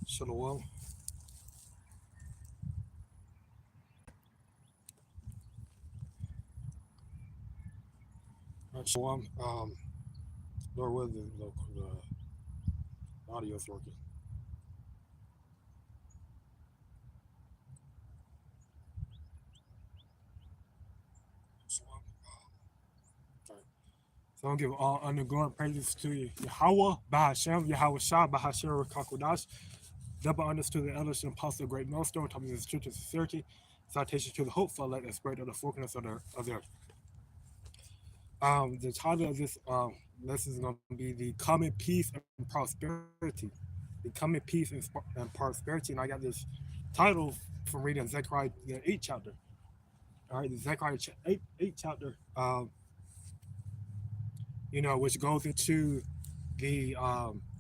Shalom. Shalom. Lord willing, the audio's working. Shalom. Sorry. So I'm giving all undergoing praises to Yahawah, BAHASHAM, YAHAWAHSHI, BAHASHAM, QADASH. Double honors to the elders and apostles of great millstone, talking to the truth and sincerity. Citation to the hopeful, let the spirit of the focus of their the title of this lesson is going to be the common peace and prosperity. The common peace and prosperity. And I got this title from reading Zechariah the 8th chapter. All right, the Zechariah 8th chapter, which goes into the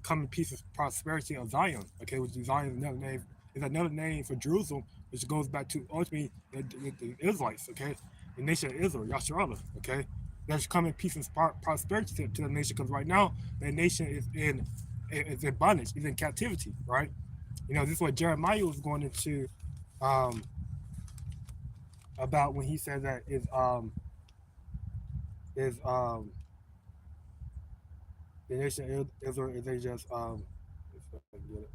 common peace and prosperity of Zion. Okay, which Zion is another name for Jerusalem, which goes back to ultimately the Israelites. Okay, the nation of Israel, Yasharallah. Okay, there's coming peace and prosperity to the nation because right now the nation is in bondage, is in captivity. Right, this is what Jeremiah was going into um, about when he said that is the nation of Israel is they just if I can get it.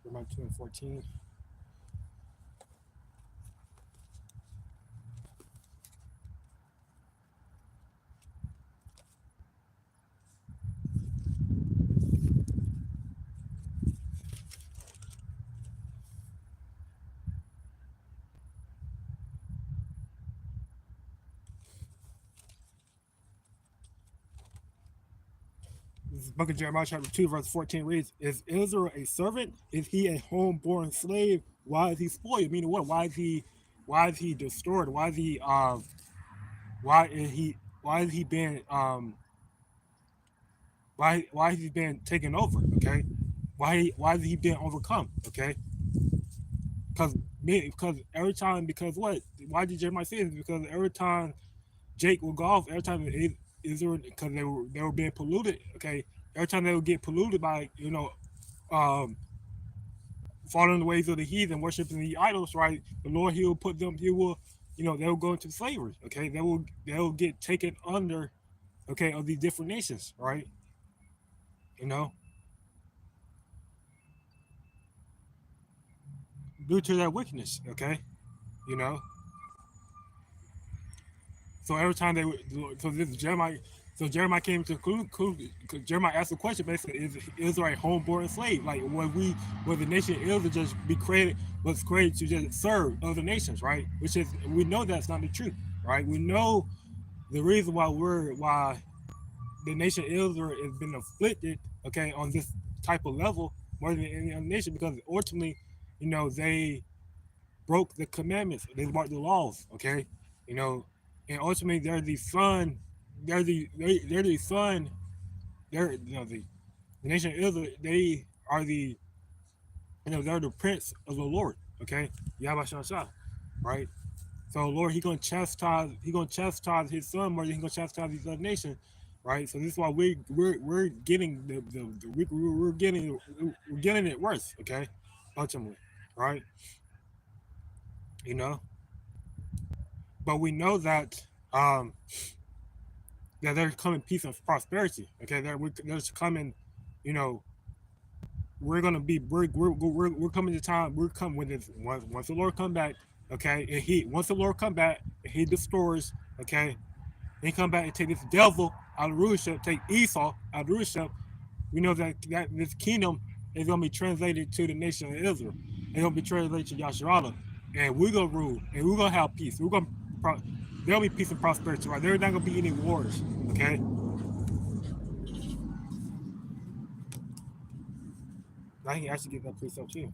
Jeremiah 2:14. This is Book of Jeremiah chapter 2 verse 14 reads, "Is Israel a servant? Is he a homeborn slave? Why is he spoiled? Meaning what? Why is he destroyed? Why is he being why is he being taken over? Okay? Why is he being overcome? Okay? Because every time because what? Why did Jeremiah say this? Because every time Jake will go off, every time Israel because they were being polluted, okay? Every time they would get polluted by, um following the ways of the heathen, worshiping the idols, right? The Lord, He will put them, He will, they will go into slavery. Okay, they will get taken under, okay, of these different nations, right? You know, due to their wickedness. Okay, you know. So every time so this is Jeremiah. So Jeremiah came to conclude. Jeremiah asked the question basically: Is Israel a homeborn slave? Like was the nation of Israel just was created to just serve other nations, right? Which is we know that's not the truth, right? We know the reason why the nation of Israel has been afflicted, okay, on this type of level more than any other nation because ultimately, they broke the commandments, they broke the laws, okay, you know, and ultimately they're the son, the nation of Israel, they are they're the prince of the Lord, okay, Yahawah, right? So Lord, he gonna chastise his son more than he gonna chastise these other nations, right? So this is why we're getting we're getting it worse, okay, ultimately, right? You know, but we know that there's coming peace and prosperity, okay? There's coming, you know, we're coming to time. We're coming when this once the Lord come back, okay, and once the Lord come back, and he destroys, okay, they come back and take this devil out of rulership, take Esau out of rulership. We know that this kingdom is going to be translated to the nation of Israel. It's going to be translated to Yasharallah. And we're going to rule. And we're going to have peace. There'll be peace and prosperity, right? There's not going to be any wars, okay? I can actually get that precept too.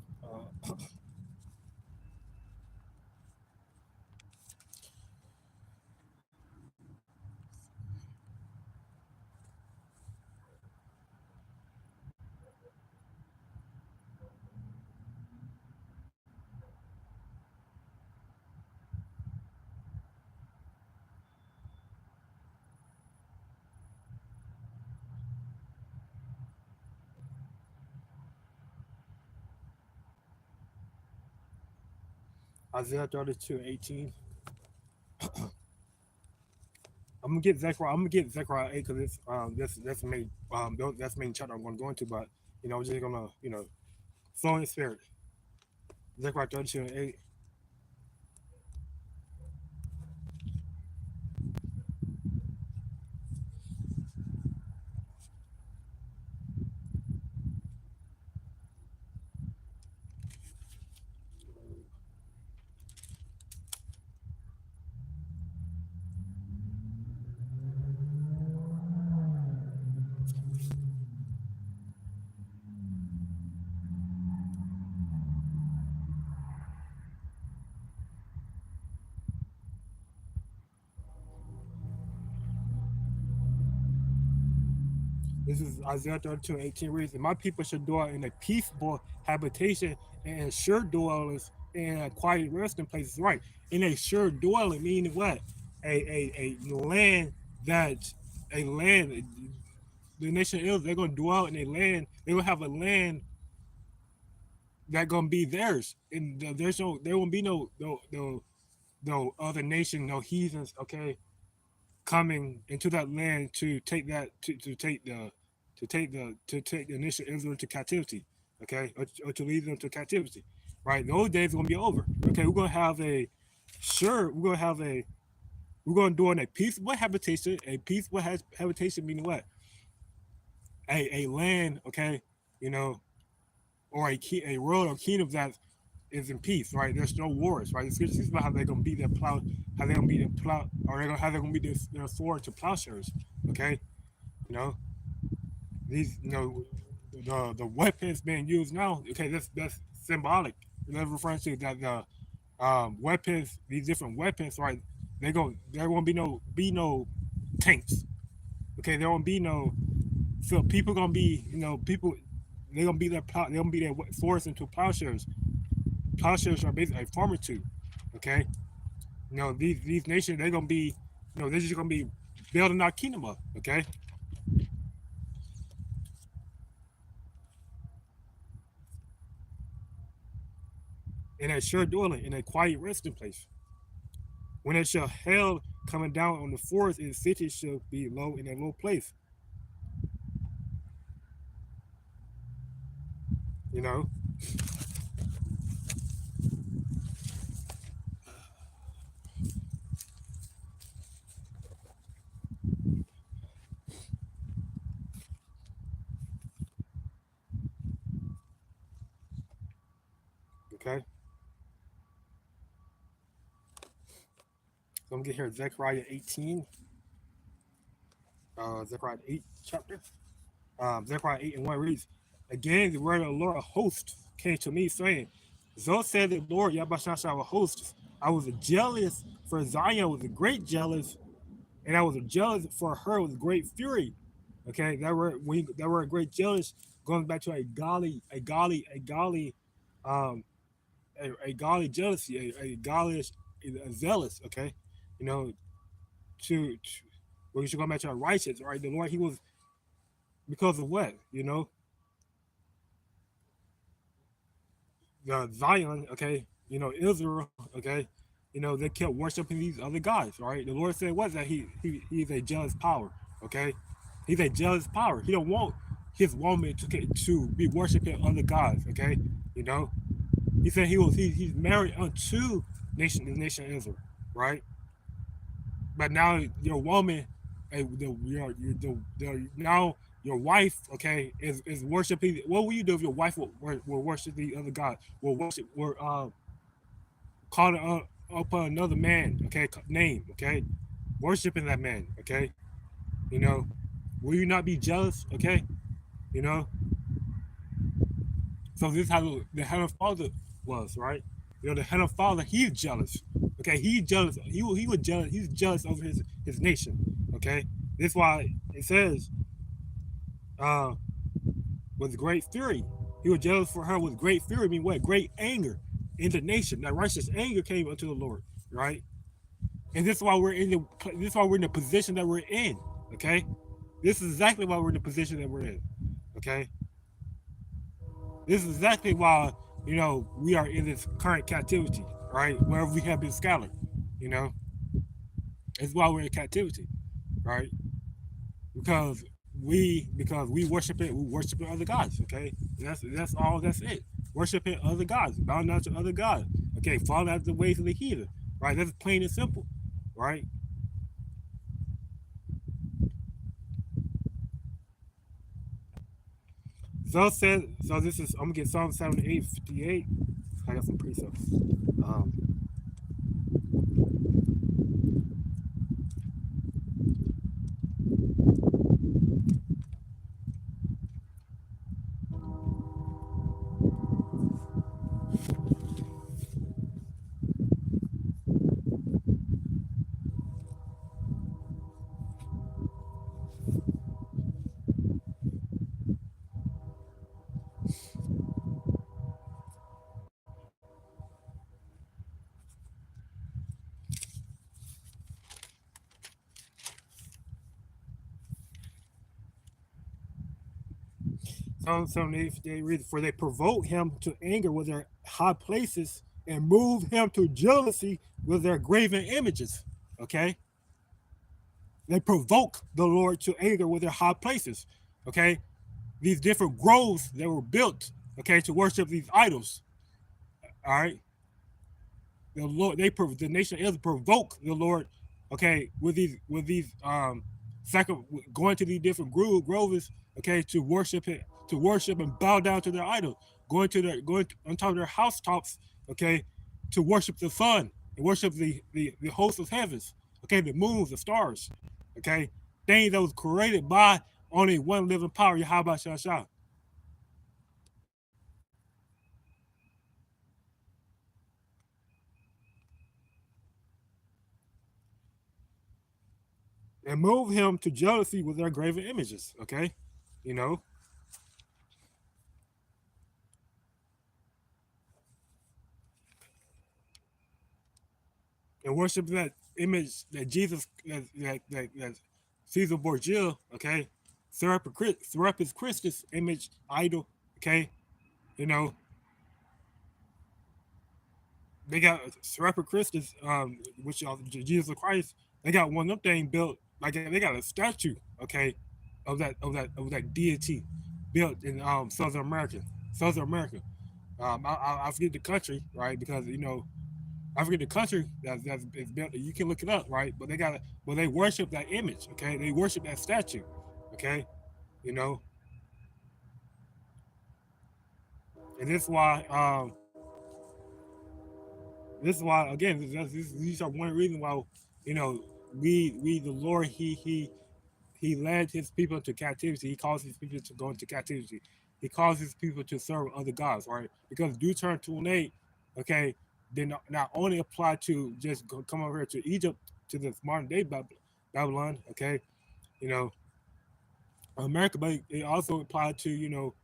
Isaiah 32:18. I'm gonna get Zechariah 8 because it's that's the main that's the main chapter I'm gonna go into, but I'm just gonna flow in the spirit. Zechariah 32:8. This is Isaiah 32:18 reads, "And my people should dwell in a peaceable habitation and sure dwellers in a quiet resting places." Right. In a sure dwelling, meaning what? A land that a land the nation is they're gonna dwell in a land, they're gonna have a land that gonna be theirs. And there won't be no other nation, no heathens, okay, coming into that land to take that to take the initial Israel to captivity, okay, or to lead them to captivity, right? Those days are gonna be over. Okay, we're gonna do in a peaceful habitation. A peaceful habitation meaning what? A land, okay, you know, or a world or kingdom that is in peace, right? There's no wars, right? The scripture speaks about how they're gonna beat their plow, how they're gonna beat their plow, or how they're gonna beat their sword to plowshares, okay? You know, these, the weapons being used now, okay, that's symbolic. That's referring to that the weapons, these different weapons, right? There won't be no tanks, okay? There won't be no, so people gonna be, people, they're gonna be they're gonna be their swords into plowshares. Plowshares are basically a farmer too, okay? These nations, they're gonna be, they're just gonna be building our kingdom up, okay? In a sure dwelling, in a quiet resting place. When it shall hail coming down on the forest, its city shall be low in a low place. You know, okay. So I'm gonna get here Zechariah 18, Zechariah 8 chapter. Zechariah 8:1 reads, "Again, the word of the Lord of hosts came to me, saying, so said the Lord, Yahawah of hosts, I was jealous for Zion, was a great jealous, and I was jealous for her with great fury." Okay, that word great jealous going back to um, a godly jealousy, a godly, a zealous. Okay, you know, to well, you should go back to a righteous, right? The Lord, he was because of what, the Zion, okay, Israel, okay, they kept worshiping these other gods, right? The Lord said was that he's a jealous power, okay, he's a jealous power. He don't want his woman to be worshiping other gods, okay, you know. He said he's married unto the nation Israel, right? But now your woman, now your wife, okay, is worshiping. What will you do if your wife will worship the other god? Will call upon another man, okay, name, okay, worshiping that man, okay, you know, will you not be jealous, okay, you know? So this is how the Heavenly Father was, right? The Heavenly Father, he's jealous. Okay, he's jealous. He was jealous. He's jealous over his nation. Okay, that's why it says, uh, with great fury, he was jealous for her with great fury. I mean, what? Great anger in the nation. That righteous anger came unto the Lord, right? And this is why we're in the position that we're in. Okay, this is exactly why we're in the position that we're in. Okay, this is exactly why we are in this current captivity. right? Where we have been scattered, you know, it's why we're in captivity, right? Because we worship it, we worship other gods. Okay, that's all. That's it. Worshiping other gods, bowing down to other gods. Okay, following after the ways of the heathen. Right. That's plain and simple. Right. So said. So this is. I'm gonna get Psalm 78:58. I got some precepts. Um, Psalm 78:58 reads, "For they provoke him to anger with their high places and move him to jealousy with their graven images." Okay, they provoke the Lord to anger with their high places. Okay, these different groves that were built, okay, to worship these idols. All right, the Lord, the nation of Israel provoke the Lord, okay, with these going to these different groves, okay, to worship it, to worship and bow down to their idol, going on top of their housetops, okay, to worship the sun and worship the host of heavens, okay, the moons, the stars, okay, things that was created by only one living power, YAHAWAHSHI. And move him to jealousy with their graven images. Okay, you know, and worship that image that Jesus that Caesar Borgia. Okay, Serapis Christus image idol. Okay, you know they got Serapis Christus, which is Jesus Christ. They got one of them thing built like they got a statue. Okay, of that deity built in Southern America. Southern America. I forget the country, right? Because I forget the country that's built. You can look it up, right? But they worship that image, okay? They worship that statue, okay? You know, and this is why again, these are one reason why you know we the Lord he led his people into captivity. He calls his people to go into captivity. He calls his people to serve other gods, right? Because Deuteronomy 2:8, okay, did not only apply to just come over here to Egypt, to this modern day Babylon, okay, you know, America, but it also applied to,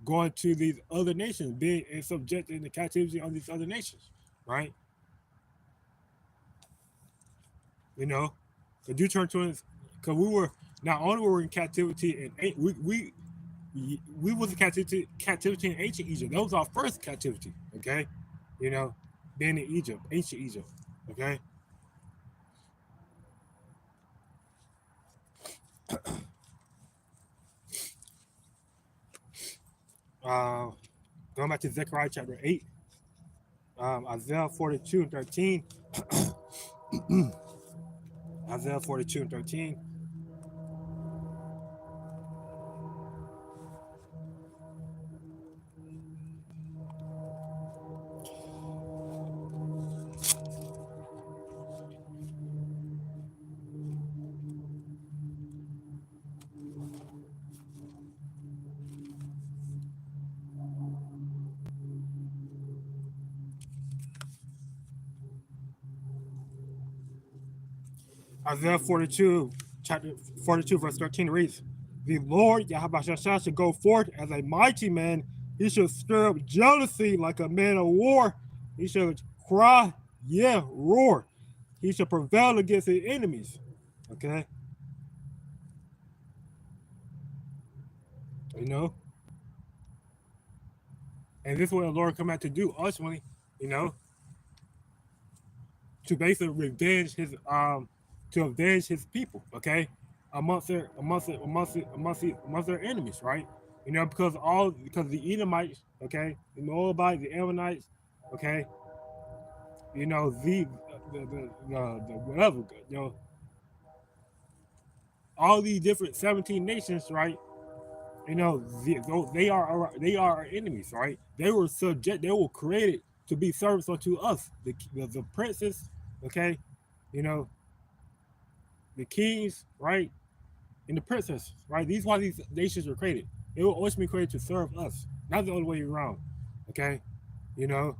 going to these other nations, being subjected in the captivity of these other nations, right? You know, because Deuteronomy, because we were, not only were we in captivity, and we was in captivity in ancient Egypt. That was our first captivity. Okay, you know, being in Egypt, ancient Egypt. Okay, uh, going back to Zechariah chapter 8, Isaiah 42 and 13, Isaiah 42 and 13. Isaiah 42, chapter 42, verse 13 reads, "The Lord Yahawaah shall go forth as a mighty man. He shall stir up jealousy like a man of war. He shall cry, yeah, roar. He shall prevail against his enemies." Okay, you know, and this is what the Lord come out to do ultimately, you know. to basically revenge his to avenge his people, okay, amongst their enemies, right? You know, because the Edomites, okay, the Moabites, the Ammonites, okay, you know, the whatever, you know, all these different 17 nations, right? You know, they are our enemies, right? They were created to be servants unto us, the princes, okay, you know, the kings, right, and the princesses, right? These why these nations were created. They were always be created to serve us, not the other way around, okay, you know.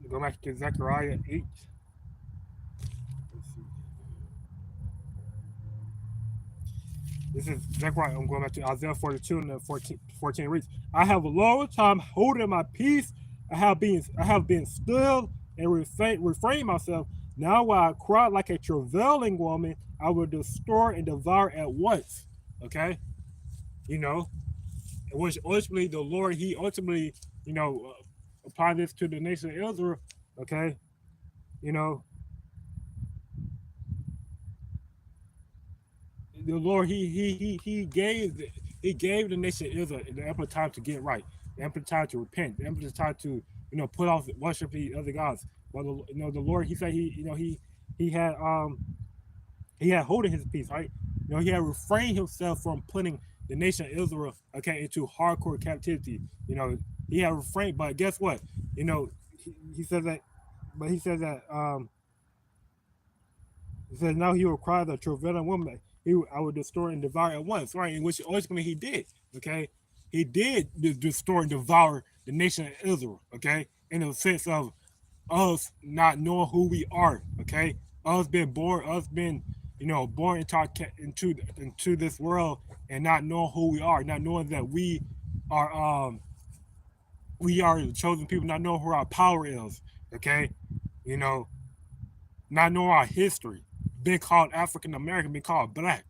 Go back to Zechariah 8. Let's see. This is Zechariah. I'm going back to Isaiah 42 and 14 reads. I have a long time holding my peace. I have been still and refrain myself. Now while I cry like a travailing woman, I will destroy and devour at once. Okay? You know, which ultimately the Lord, he ultimately, you know, applied this to the nation of Israel. Okay? You know, the Lord, he gave the nation of Israel the ample time to get right, the ample time to repent, the ample time to, you know, put off worship the other gods. But you know, the Lord, he said he he had holding his peace, right? You know, he had refrained himself from putting the nation of Israel, okay, into hardcore captivity. You know, he had refrained, but guess what? You know, he said that, but he said that he says, now he will cry the travailing woman. I will destroy and devour at once, right? In which ultimately he did, okay? He did destroy and devour the nation of Israel, okay? In the sense of us not knowing who we are, okay? Us being, you know, born into this world and not knowing who we are, not knowing that are we are the chosen people, not knowing who our power is, okay? You know, not knowing our history, being called African American, being called black,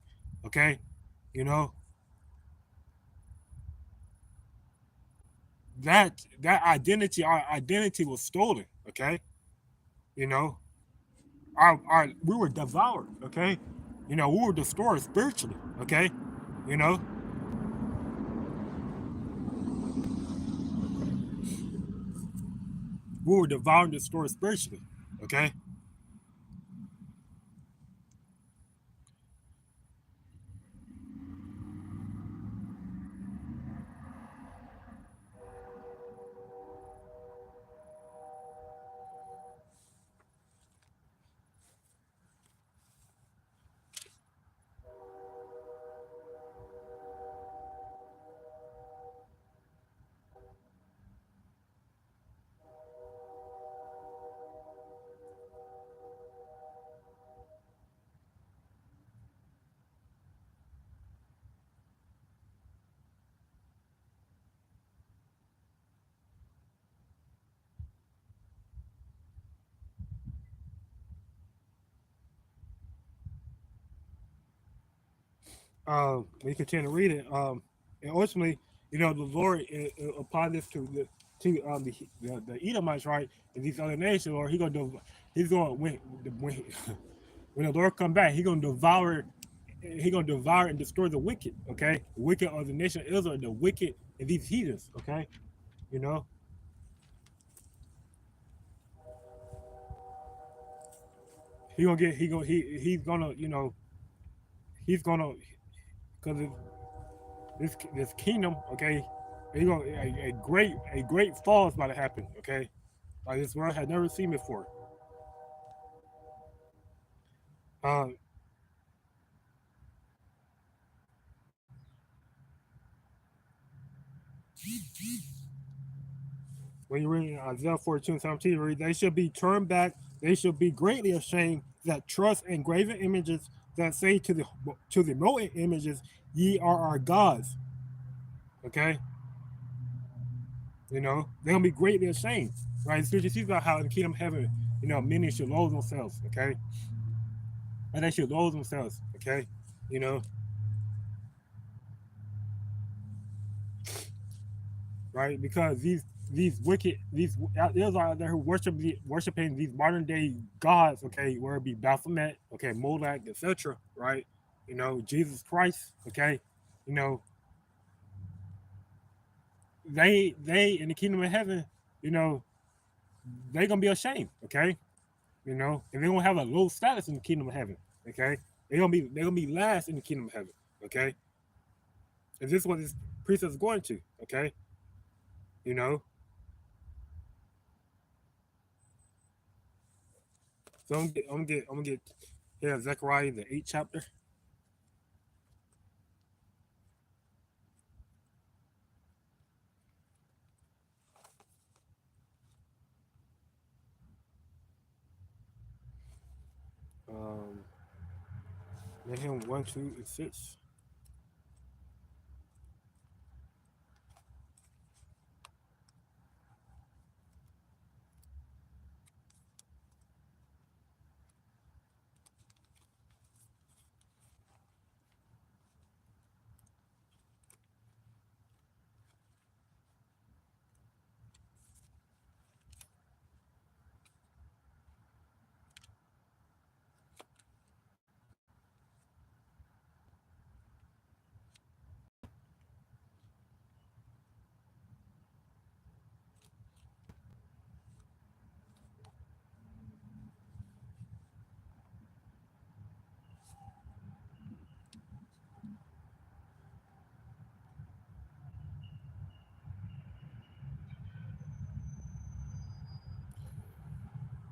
okay? You know, our identity was stolen, okay? You know, our we were devoured, okay? You know, we were destroyed spiritually, okay? You know, we were devoured and destroyed spiritually, okay? We continue to read it. And ultimately, you know, the Lord applied this to the Edomites, right, and these other nations, or he's going when when the Lord come back, he gonna devour and destroy the wicked, okay, the wicked of the nation of Israel, the wicked and these heathens, okay, you know, he's gonna, you know, he's gonna, because this kingdom, okay, he gonna a great fall is about to happen, okay, like this world had never seen before. Uh, When you read Isaiah 42:17, read, they should be turned back, they should be greatly ashamed that trust in graven images that say to the molten images, ye are our gods. Okay? You know, they're gonna be greatly ashamed. Right? The scripture speaks about how in the kingdom of heaven, you know, many should loathe themselves, okay? And they should loathe themselves, okay? You know, right? Because these wicked these Israelites out there who worshiping these modern day gods, okay, whether it be Baphomet, okay, Molech, etc., right? You know, Jesus Christ, okay, you know, they in the kingdom of heaven, you know, they gonna be ashamed, okay, you know, and they gonna have a low status in the kingdom of heaven, okay, they gonna be last in the kingdom of heaven, okay, and this is what this priestess is going to, okay, you know, so I'm gonna get here Zechariah the 8th chapter. Um, Nahum 1, 2, and 6.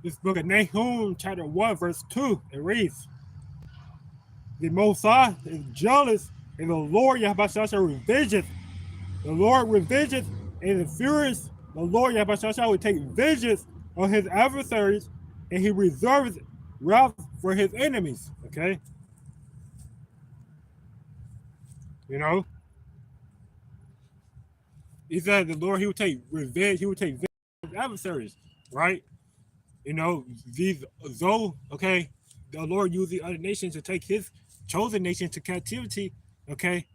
This book of Nahum, chapter 1, verse 2, it reads, the Most High is jealous, and the Lord Yahawah revengeth. The Lord revengeth, and the furious, the Lord Yahawah will take vengeance on his adversaries, and he reserves wrath for his enemies. Okay? You know? He said the Lord, he would take revenge, he would take vengeance on his adversaries, right? You know, these though, okay, the Lord used the other nations to take his chosen nation to captivity, okay,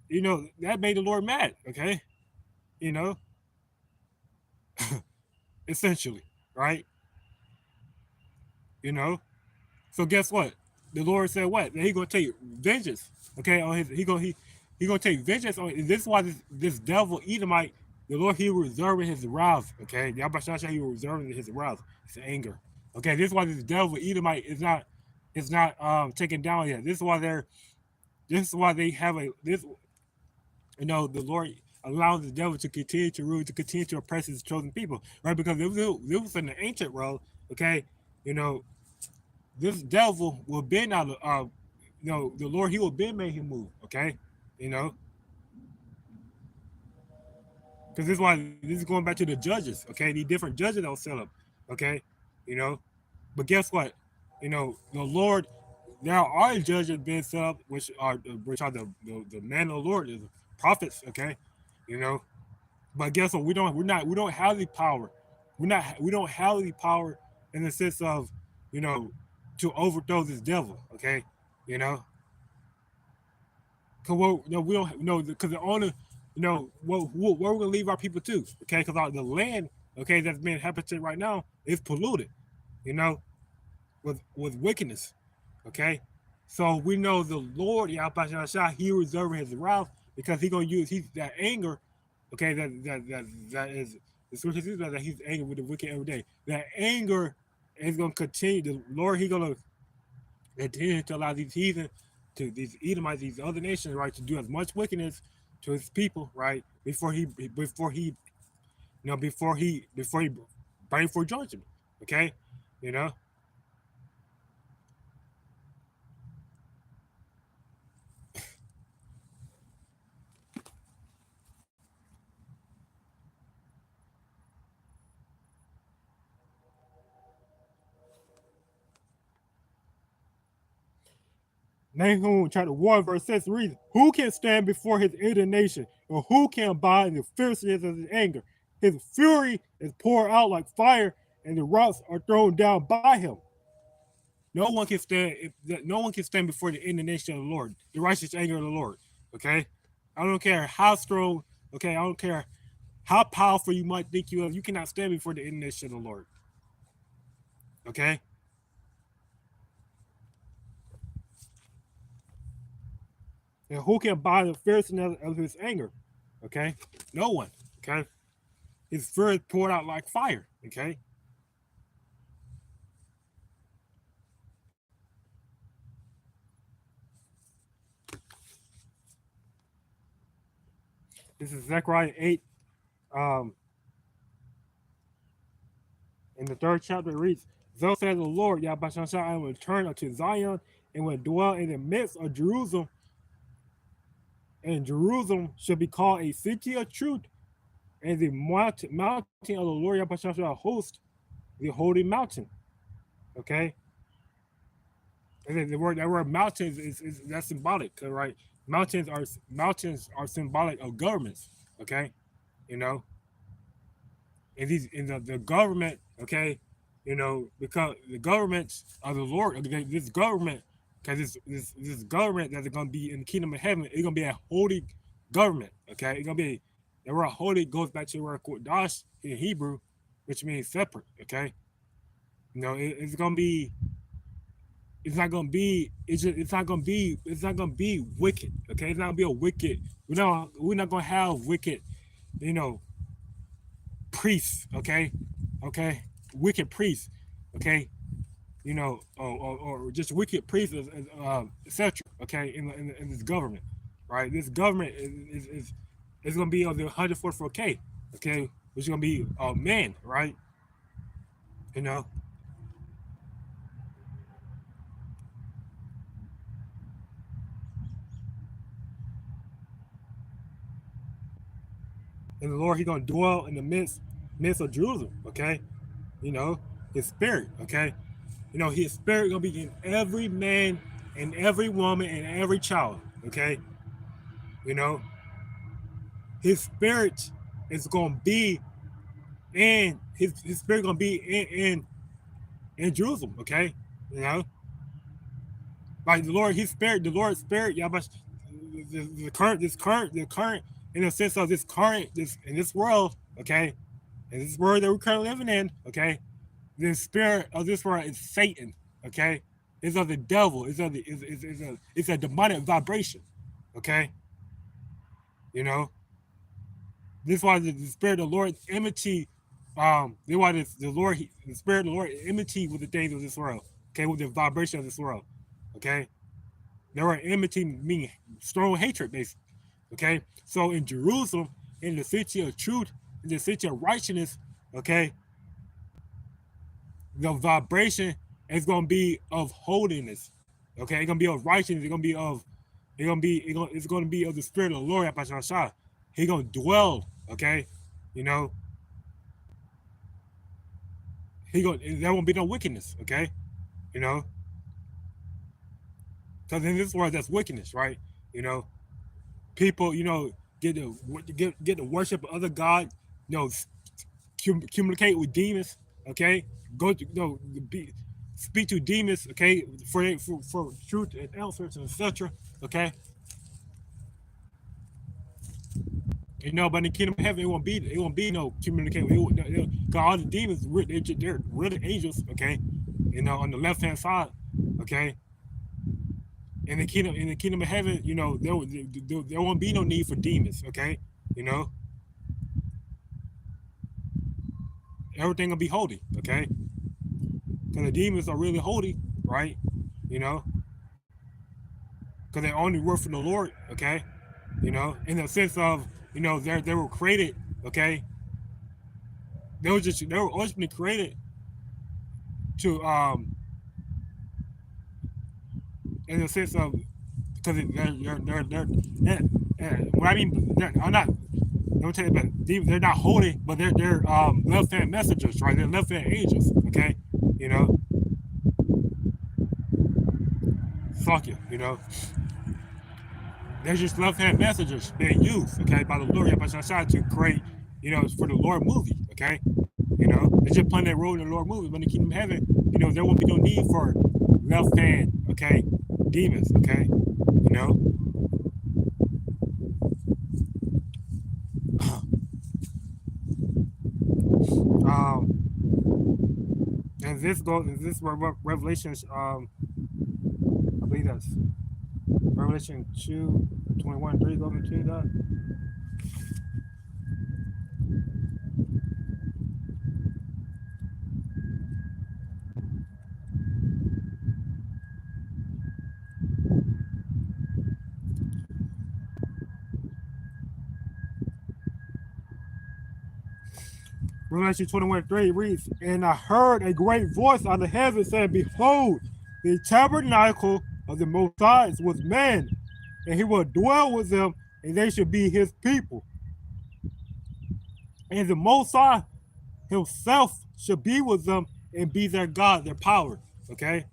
you know, that made the Lord mad, okay, you know, essentially, right? You know, so guess what? The Lord said what? That he gonna take vengeance, okay, on his he gonna take vengeance on. This is why this devil Edomite, the Lord he reserving his wrath, okay, Yahweh he reserving his wrath, his anger, okay. This is why this devil Edomite is not taken down yet. This is why they have a this, you know, the Lord allows the devil to continue to rule, to continue to oppress his chosen people, right? Because it was in the ancient world, okay, you know, this devil will been out of, you know, the Lord, he will been made him move, okay, you know, because this is why this is going back to the judges, okay, the different judges that will set up, okay, you know, but guess what, you know, the Lord, there are judges being set up, which are the men of the Lord, the prophets, okay, you know. But guess what? We don't have the power. We don't have the power in the sense of, you know, to overthrow this devil. Okay, you know, because we don't know, because the owner, you know, where we're gonna leave our people to? Okay, because the land, okay, that's being inhabited right now is polluted. You know, with wickedness. Okay, so we know the Lord Yahweh he reserving his wrath because he gonna use that anger. Okay, that is the scripture says that he's angry with the wicked every day. That anger is gonna continue. The Lord he gonna continue to allow these heathen, to these Edomites, these other nations, right, to do as much wickedness to his people, right, before he bring for judgment. Okay, you know. Nahum chapter 1, verse 6 reads, "Who can stand before his indignation, or who can abide in the fierceness of his anger? His fury is poured out like fire, and the rocks are thrown down by him." No one can stand. No one can stand before the indignation of the Lord, the righteous anger of the Lord. Okay, I don't care how strong. Okay, I don't care how powerful you might think you are. You cannot stand before the indignation of the Lord. Okay. And who can abide the fierceness of his anger? Okay, no one. Okay, his fury is poured out like fire. Okay. This is Zechariah 8. In the 3rd chapter, it reads, "Thus says the Lord, YAHAWAHSHI, I will return unto Zion and will dwell in the midst of Jerusalem, and Jerusalem shall be called a city of truth, and the mountain of the Lord YAHAWAHSHI host, the holy mountain." Okay. And then the word mountains is that's symbolic, right? Mountains are symbolic of governments. Okay, you know, and these in the government. Okay, you know, because the governments of the Lord. Okay, this government, because this government that's going to be in the kingdom of heaven, it's going to be a holy government. Okay, it's going to be the word holy goes back to the word QADASH in Hebrew, which means separate. Okay, you know, it's going to be. It's not gonna be. It's not gonna be. It's not gonna be wicked. Okay, it's not gonna be a wicked. We're not gonna have wicked. You know, priests. Okay, okay, wicked priests. Okay, you know, or just wicked priests, etc. Okay, in this government, right? This government is gonna be of the 144K. Okay, which is gonna be men, right? You know. And the Lord, He's gonna dwell in the midst of Jerusalem. Okay, you know, His Spirit. Okay, you know, His Spirit gonna be in every man and every woman and every child. Okay, you know, His Spirit is gonna be in His Spirit gonna be in Jerusalem. Okay, you know, like the Lord's Spirit, yeah, but the current in the sense of this in this world. Okay, in this world that we're currently living in. Okay, the spirit of this world is Satan. Okay, it's of the devil. It's a demonic vibration. Okay, you know, this is why the spirit of the Lord enmity. This is why the spirit of the Lord enmity with the things of this world. Okay, with the vibration of this world. Okay, there are enmity meaning strong hatred, basically. Okay, so in Jerusalem, in the city of truth, in the city of righteousness, okay, the vibration is gonna be of holiness. Okay, it's gonna be of righteousness. It's gonna be of the spirit of the Lord. He's gonna dwell. Okay, you know, there won't be no wickedness. Okay, you know, because in this world that's wickedness, right? You know, people, you know, get to worship other God, you know, communicate with demons. Okay, go to, you know, speak to demons. Okay, for truth and answers and etc. Okay, you know, but in the kingdom of heaven, it won't be no communication. Cause all the demons, they're really angels. Okay, you know, on the left hand side. Okay, in the kingdom of heaven, you know, there won't be no need for demons. Okay, you know, everything will be holy. Okay, because the demons are really holy, right? You know, because they only work for the Lord. Okay, you know, in the sense of, you know, they were created. Okay, they were ultimately created to in the sense of, because what I mean, I'm not. Don't tell you, but they're not holy, but they're left hand messengers, right? They're left hand angels. Okay, you know. fuck it, you know. There's just left-hand messengers being used, okay, by the Lord YAHAWAHSHI to create, you know, for the Lord movie, okay? You know, they're just playing that role in the Lord movie. When the kingdom of heaven, you know, there won't be no need for left-hand, okay, demons, okay? You know? And this Revelation, I believe that's Revelation 2:21-3 goes into that. Revelation 21:3 reads, and I heard a great voice out of heaven saying, behold, the tabernacle of the Most High is with men, and he will dwell with them, and they shall be his people. And the Most High himself shall be with them and be their God, their power. Okay?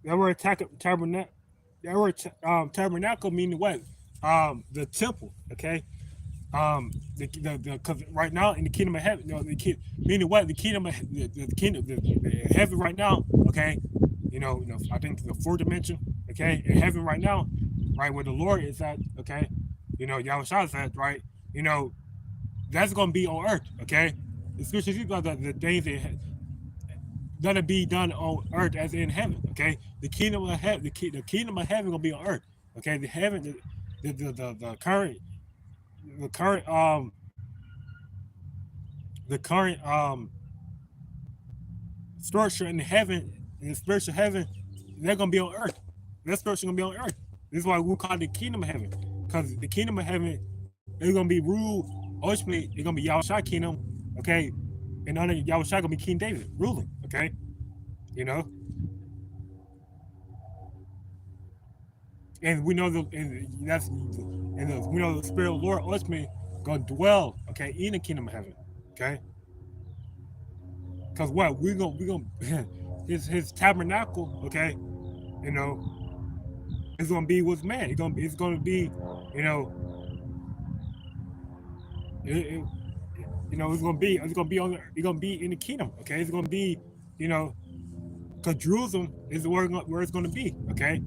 That word tabernacle, that word tabernacle meaning what? The temple, okay? Because right now in the kingdom of heaven, you know, meaning what? The kingdom of the heaven right now, okay? You know, I think the fourth dimension, okay? In heaven right now, right where the Lord is at, okay? You know, YAHAWAHSHI is at, right? You know, that's gonna be on earth, okay? The scripture speaks about the things that gonna be done on earth as in heaven, okay? The kingdom of heaven, the kingdom of heaven gonna be on earth, okay? The heaven, the current, the current, the current structure in heaven, in the spiritual heaven, they're gonna be on earth. That structure gonna be on earth. This is why we call it the kingdom of heaven, because the kingdom of heaven is gonna be ruled. Ultimately, it's gonna be YAHAWAHSHI kingdom, okay? And under YAHAWAHSHI gonna be King David ruling, okay? You know, and we know we know the Spirit of the Lord ultimately gonna dwell, okay, in the kingdom of heaven, okay? Because what we gonna his tabernacle, okay, you know, it's gonna be with man. It's gonna be, you know, it, you know, it's gonna be it's gonna be in the kingdom, okay? It's gonna be, you know, because Jerusalem is where it's gonna be, okay?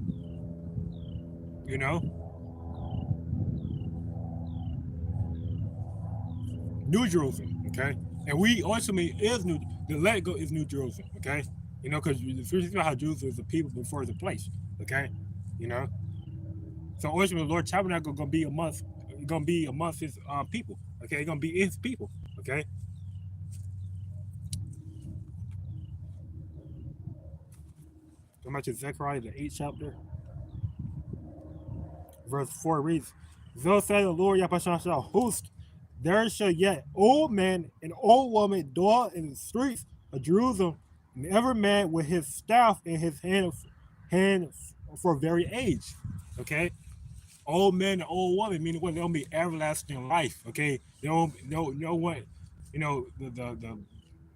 You know, New Jerusalem, okay? And we ultimately is new. The let go is New Jerusalem, okay? You know, because the scripture about how Jerusalem is a people before it's a place, okay? You know, so ultimately, the Lord Tabernacle gonna be amongst his people, okay? It's gonna be his people, okay? Go back to Zechariah, the 8th chapter, verse 4 reads, thus said the Lord YAHAWAHSHI host, there shall yet old man and old woman dwell in the streets of Jerusalem, and every man with his staff in his hand for very age. Okay, old man and old woman meaning what? They'll be everlasting life. Okay, there won't no what, you know,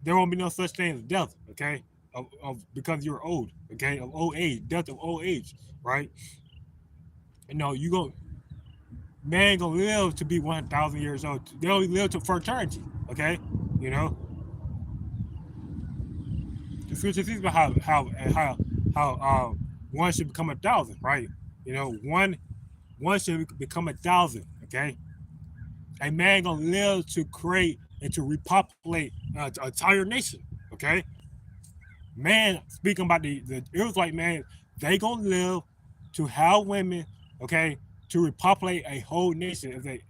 there won't be no such thing as death. Okay, of because you're old. Okay, of old age, death of old age, right? You know, you go man gonna live to be 1,000 years old. They'll live to for eternity. Okay, you know. The scripture speaks about how one should become 1,000, right? You know, one should become 1,000. Okay, a man gonna live to create and to repopulate an entire nation. Okay, man speaking about the Israelite man, they gonna live to have women. Okay, to repopulate a whole nation. If they,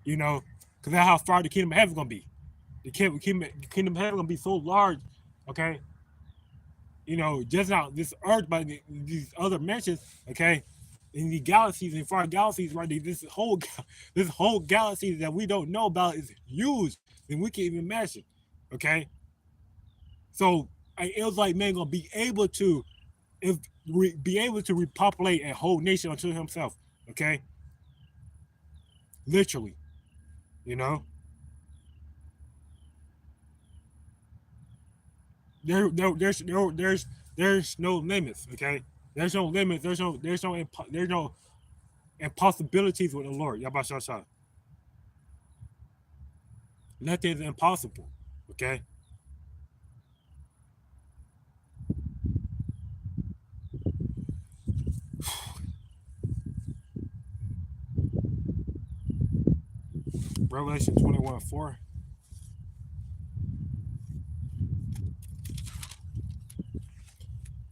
you know, because that's how far the kingdom of heaven is gonna be. The kingdom of heaven is gonna be so large, okay. You know, just not this earth, but these other mentions, okay, in the galaxies, in far galaxies, right? This whole galaxy that we don't know about is huge than we can even imagine, okay. So it was like man gonna be able to, be able to repopulate a whole nation unto himself, okay, literally, you know. there's no limits. Okay, there's no limits. There's no impossibilities with the Lord. Yabashasha. Nothing is impossible. Okay. Revelation 21:4.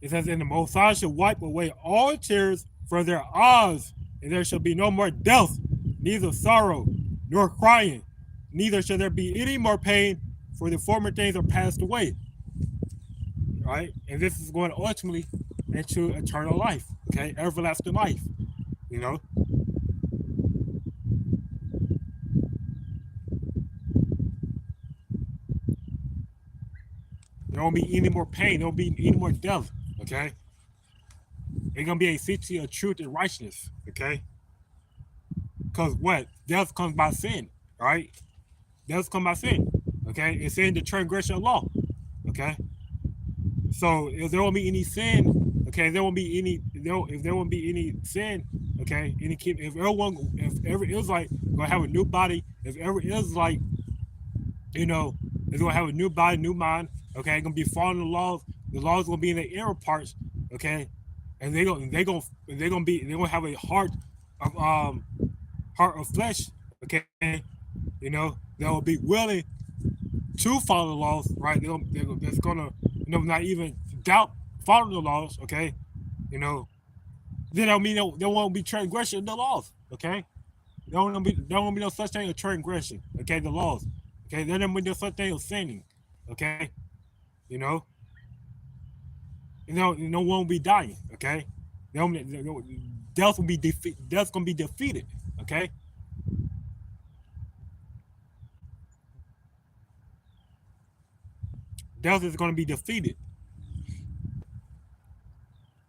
It says, "And the Most High shall wipe away all tears from their eyes, and there shall be no more death, neither sorrow, nor crying, neither shall there be any more pain, for the former things are passed away." Right? And this is going ultimately into eternal life. Okay, everlasting life. You know, there won't be any more pain. There won't be any more death. Okay, it's gonna be a city of truth and righteousness. Okay, because what death comes by sin. Right? Death comes by sin. Okay, it's in the transgression of law. Okay, so if there won't be any sin, okay, there won't be any. If there won't be any sin, okay, if every Israelite gonna have a new body, if every Israelite, is gonna have a new body, new mind, okay, gonna be following the laws gonna be in the inner parts, okay, and they're gonna have a heart of flesh, okay, that will be willing to follow the laws, right? That's gonna, not even doubt following the laws, okay? Then I mean there won't be transgression of the laws, okay? There won't be no such thing as transgression, okay? The laws, okay? There won't be no such thing as sinning, okay? You know, no one will be dying, okay? Death will be death's gonna be defeated, okay? Death is gonna be defeated,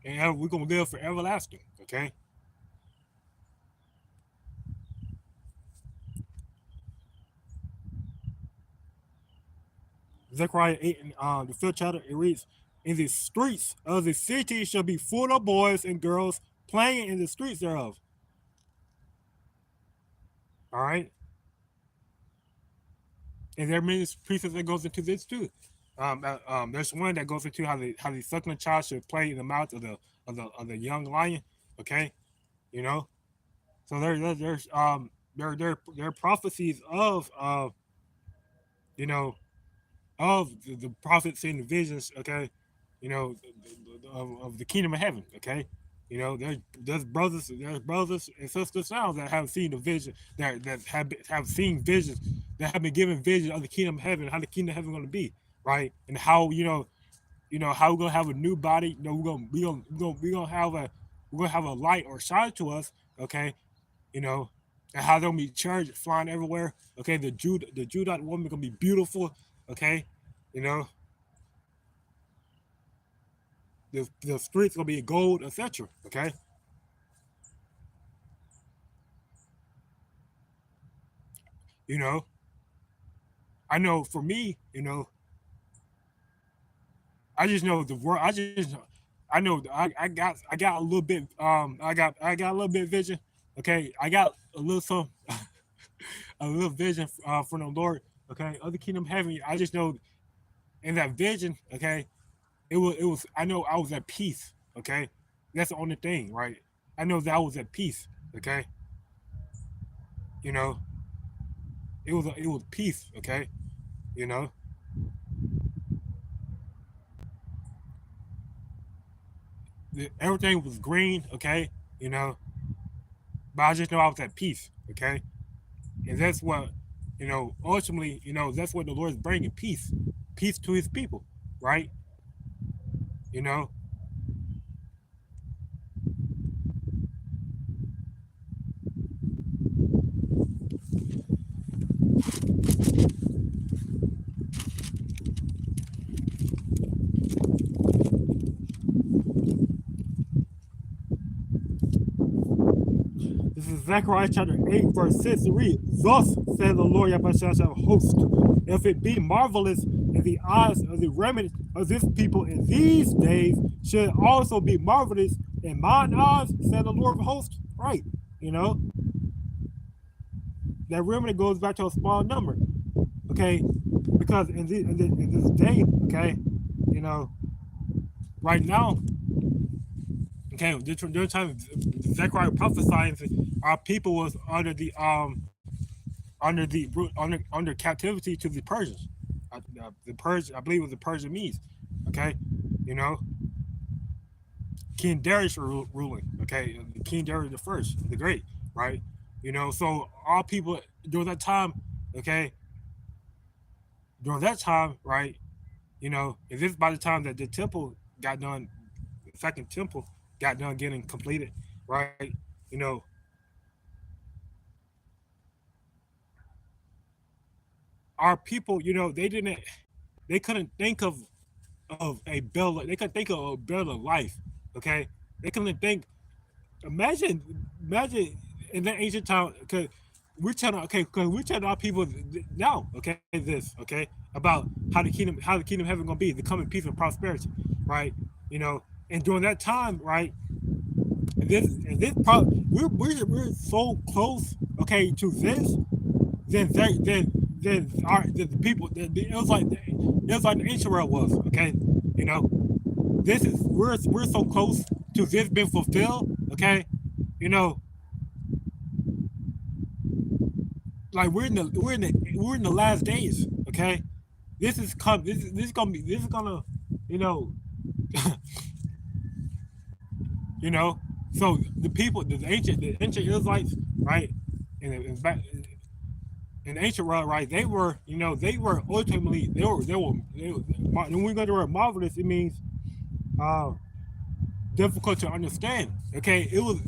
and we're gonna live for everlasting, okay? Zechariah 8 and the 5th chapter, it reads, "In the streets of the city shall be full of boys and girls playing in the streets thereof." All right, and there are many precepts that goes into this too. There's one that goes into how the suckling child should play in the mouth of the young lion. Okay, you know. So there are prophecies of of the prophets in the visions. Okay, of the kingdom of heaven. Okay, there's brothers and sisters now that have seen the vision, that have seen visions, that have been given visions of the kingdom of heaven, how the kingdom of heaven is going to be, right? And how how we're gonna have a new body. We're gonna have a light or shine to us. Okay, and how they'll be charged flying everywhere. Okay, the Judite woman gonna be beautiful. Okay, you know the streets gonna be gold, etc. Okay, you know I know for me, I just know the world. I know I got a little bit I got a little bit of vision. Okay, I got a little some a little vision from the Lord. Okay, of the kingdom of heaven. I just know in that vision. Okay, it was I know I was at peace. Okay, that's the only thing, right? I know that I was at peace. Okay, you know it was peace. Okay, you know everything was green. Okay, but I just know I was at peace. Okay, and that's what ultimately, that's what the Lord is bringing, peace to his people, right? you know This is Zechariah chapter 8, verse 6. It reads, "Thus said the Lord Yahweh of hosts, if it be marvelous in the eyes of the remnant of this people in these days should also be marvelous in mine eyes, said the Lord of hosts. Right, you know, that remnant goes back to a small number, okay, because in this day, okay, you know, right now, okay, during time Zechariah prophesying, our people was under captivity to the Persians. I believe it was the Persian Medes. Okay, you know, King Darius ruling. Okay, King Darius the First, the Great. Right, you know, so all people during that time. Okay, during that time, right, you know, is this by the time that the temple got done, the second temple got done getting completed, right? You know, our people, you know, they couldn't think of a better, they couldn't think of a better life, okay? They couldn't think, imagine in that ancient time, because we're telling our people now, okay, this, okay, about how the kingdom of heaven gonna be, the coming peace and prosperity, right? You know, and during that time, right, we're so close, okay, to this, then the people, it was like the ancient world was, okay, you know, this is we're so close to this being fulfilled, okay, you know, like we're in the last days, okay. This is gonna, you know, you know. So the people, the ancient Israelites, right, in back in the ancient world, right, they were, you know, they were ultimately when we go to word marvelous, it means uh, difficult to understand. Okay, it was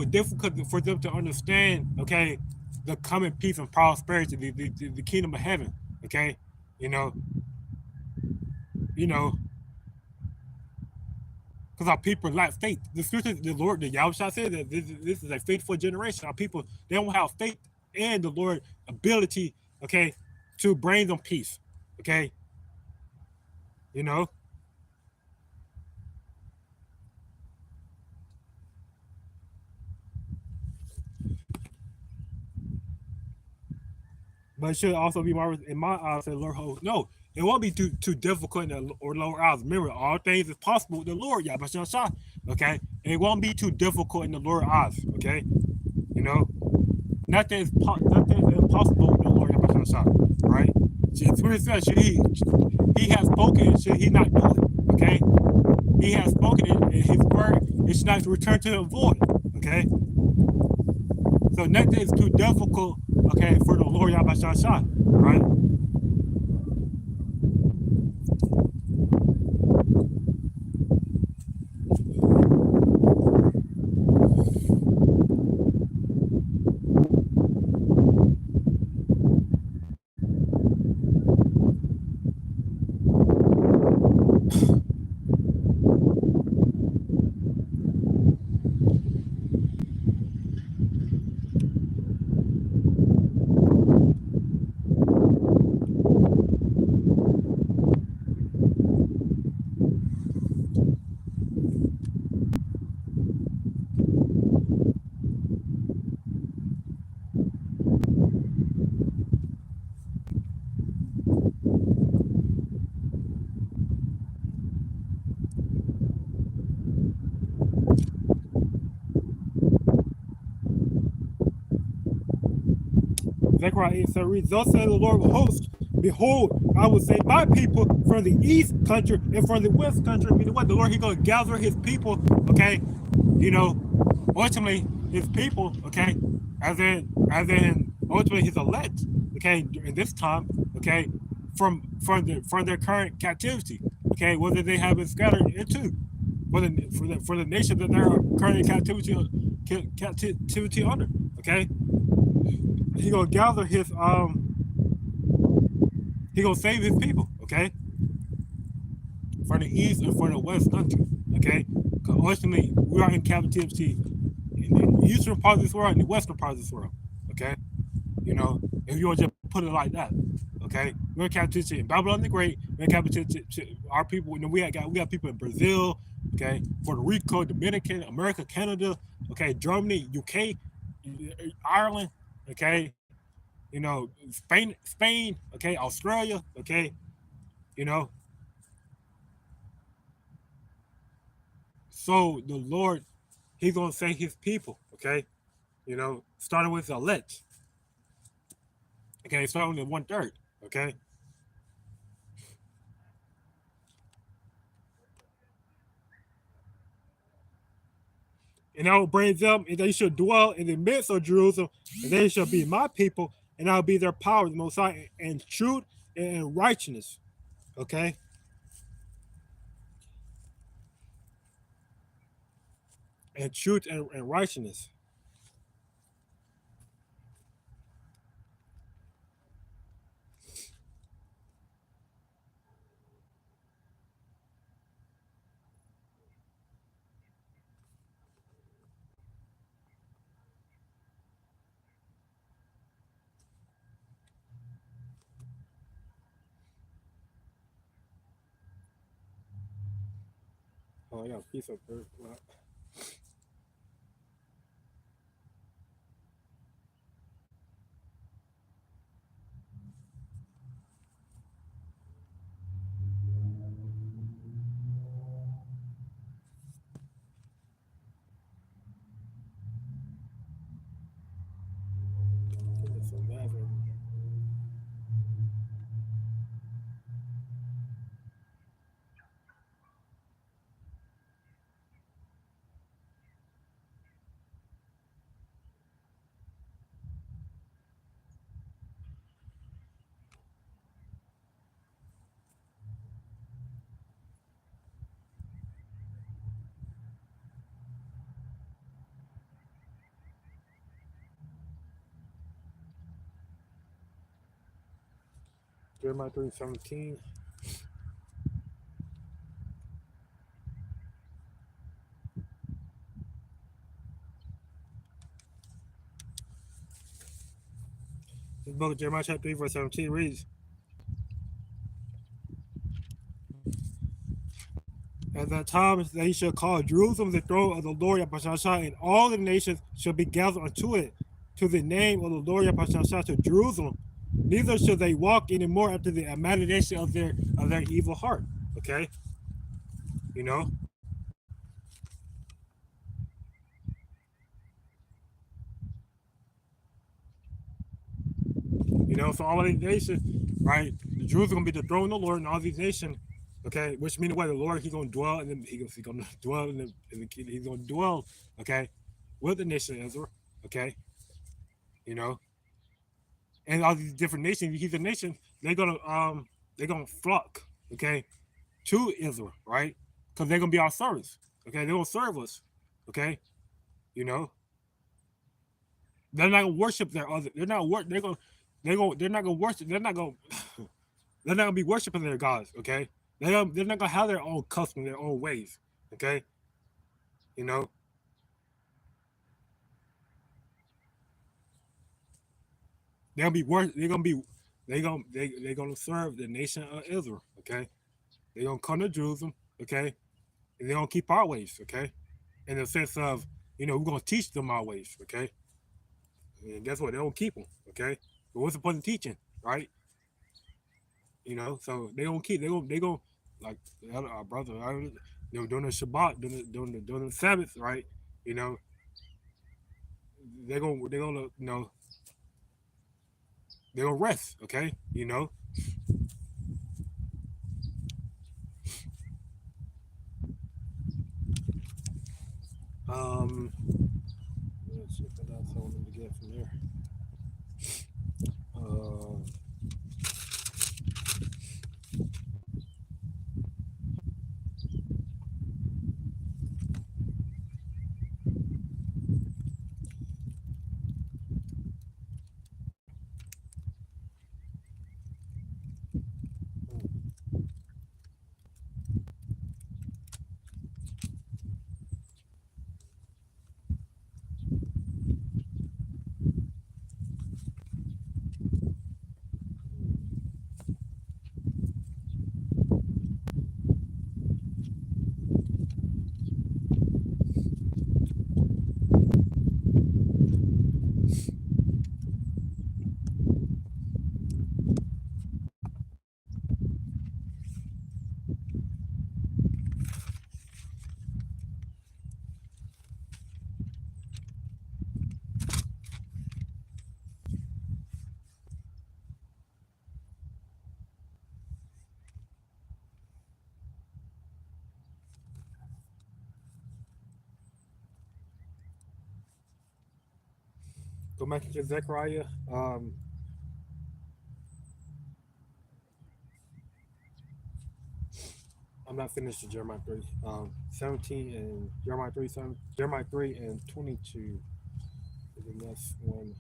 difficult for them to understand. Okay, the coming peace and prosperity, the kingdom of heaven. Okay, you know, you know, because our people lack faith. The scripture, the Lord, the YAHAWAHSHI said that this is a faithful generation. Our people, they don't have faith in the Lord ability, okay, to bring them peace. Okay, you know. But it should also be marvelous in my eyes, said Lord. No, it won't be too difficult or lower eyes. Remember, all things is possible with the Lord, Yahawah. Okay, and it won't be too difficult in the Lord eyes. Okay, you know, nothing is impossible with the Lord, Yahawah. Right? Spirit says, he has spoken, should he not do it? Okay, he has spoken in his word, it should not return to him void. Okay, so nothing is too difficult, okay, for the Lord Yahawah, right? Zechariah 8:7 thus says the Lord of hosts, behold, I will save my people from the east country and from the west country. Meaning what? The Lord, He's going to gather His people, okay? You know, ultimately, His people, okay? As in ultimately His elect, okay, in this time, okay, from their current captivity, okay, whether they have been scattered into, for the nation that they're currently captivity under, okay? He gonna gather his he gonna save his people, okay, from the east and from the west country, okay, because ultimately we are in captivity in the eastern part of this world and the western part of this world, okay, you know, if you want to just put it like that, Okay, we're in captivity in Babylon the Great. We're in captivity. Our people, we got people in Brazil, okay, Puerto Rico, Dominican, America, Canada, okay, Germany, UK, Ireland, okay, Spain, okay, Australia, okay, you know. So the Lord, He's gonna save His people, okay, starting with the elect, okay, starting with 1/3, okay. And I will bring them, and they shall dwell in the midst of Jerusalem, and they shall be my people, and I'll be their power, the Most High, and truth and righteousness. Okay, and truth and righteousness. Oh yeah, piece of bird. Jeremiah 3:17. This book of Jeremiah chapter 3 verse 17 reads, "At that time they shall call Jerusalem the throne of the Lord Yahawah, and all the nations shall be gathered unto it, to the name of the Lord Yahawah, to Jerusalem. Neither shall they walk anymore after the imagination of their evil heart." Okay, you know, so all of these nations, right? Jerusalem gonna be the throne of the Lord, and all these nations, okay, which means what the Lord He's gonna dwell, and He's gonna dwell He's gonna dwell, okay, with the nation of Israel, okay, you know, and all these different nations, He's a nation, they're gonna flock, okay, to Israel, right? Because they're gonna be our servants, okay, they're gonna serve us, okay, you know, they're not gonna worship their other, they're not gonna worship, they're not gonna be worshiping their gods, okay? They're not gonna have their own customs, their own ways, okay? You know, they'll be worth. They're gonna serve the nation of Israel, okay? They're gonna come to Jerusalem, okay? And they're gonna keep our ways, okay? In the sense of, we're gonna teach them our ways, okay? And guess what? They don't keep them, okay? But what's the point of teaching, right? So they gonna like our brother, during the Shabbat, during the Sabbath, right? You know, they're gonna they're gonna rest, okay? Um, let's see what else I wanted to get from there. Uh, Go back into Zechariah. I'm not finished with Jeremiah 3. 17 and Jeremiah 3, 7, Jeremiah 3 and 22 is the next one.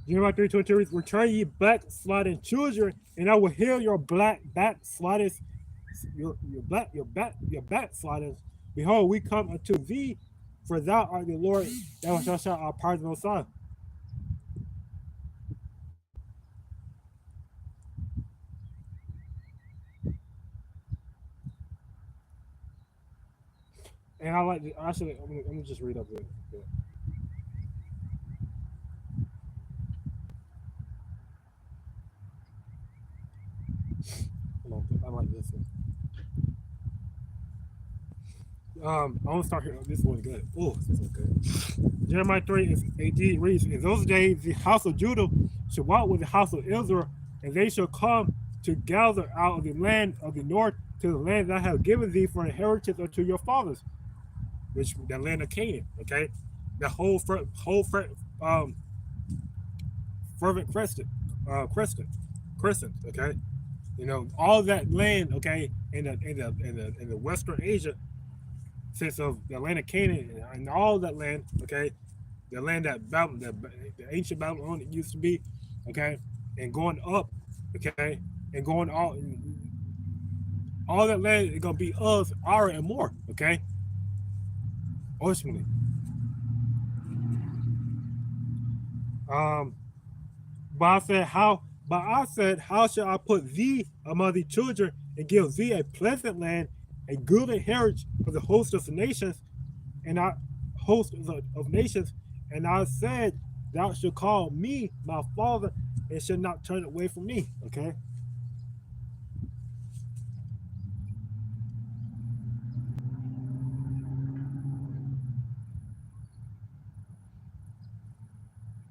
Jeremiah 3:22 reads, return ye backsliding children, and I will heal your black backsliders, your backsliders. Behold, we come unto thee, for thou art the Lord, thou shalt shout our pardon, son. And I like actually I'm gonna just read up there. I like this one. I want to start here. This one's good. Oh, this one's good. Jeremiah 3 and 18 reads, in those days the house of Judah shall walk with the house of Israel, and they shall come to gather out of the land of the north to the land that I have given thee for inheritance unto your fathers, which the land of Canaan. Okay, the whole fervent crescent. Okay, you know all that land. Okay, in the Western Asia, since of the land of Canaan and all that land. Okay, the land that Babylon, the ancient Babylon used to be. Okay, and going up. Okay, and going all that land is gonna be us, our and more. Okay, ultimately. Um, But I said, how shall I put thee among the children and give thee a pleasant land, a good inheritance of the host of the nations, and I host of nations, and I said, thou shalt call me my father, and shall not turn away from me. Okay,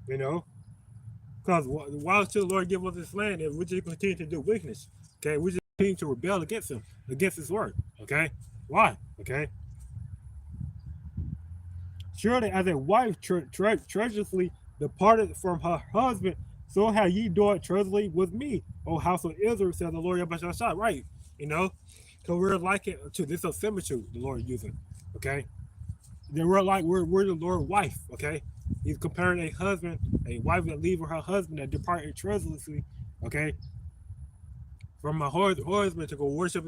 you know, because why should the Lord give us this land if we just continue to do wickedness? Okay, we just continue to rebel against Him, against His word. Okay, why? Okay, surely as a wife treacherously departed from her husband, so have ye done treacherously with me, O house of Israel, said the Lord Yahweh. Right, you know, because we're like it to this similitude the Lord using. Okay, then we're the Lord's wife. Okay, He's comparing a husband, a wife that leave her husband that departed treacherously. Okay, from a husband to go worship,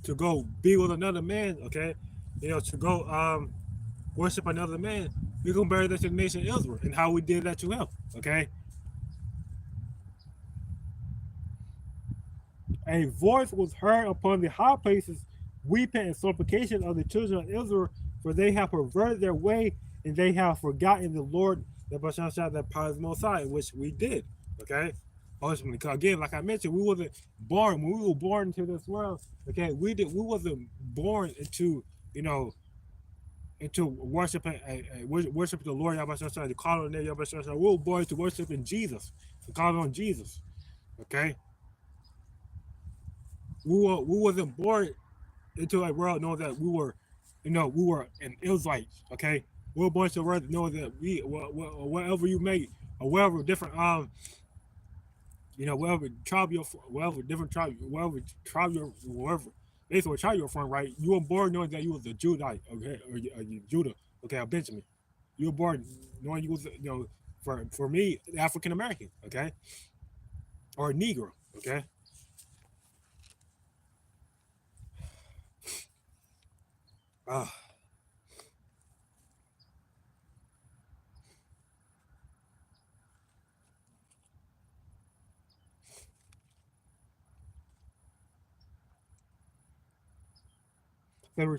to go be with another man. Okay, you know, to go worship another man, we're gonna bury that to the nation of Israel and how we did that to him. Okay, a voice was heard upon the high places, weeping and supplication of the children of Israel, for they have perverted their way and they have forgotten the Lord, the Bashasha that powers Most High, which we did. Okay, ultimately, because again, like I mentioned, we wasn't born when we were born into this world. Okay, we wasn't born into, you know, into worshiping worship the Lord Yahweh, to call on the name Yahweh. We were born to worship in Jesus, to call on Jesus. Okay, we wasn't born into a world knowing that we were, you know, we were an Israelites. Okay, we were born to a world knowing that we whatever you make or whatever different you know, whatever tribe you're from, whatever different tribe, whatever tribe you're, wherever, basically what tribe you're from, right? You were born knowing that you was a Judite, okay, or you Judah, okay, or Benjamin. You were born knowing you was, you know, for me, African American, okay, or a Negro, okay. Uh,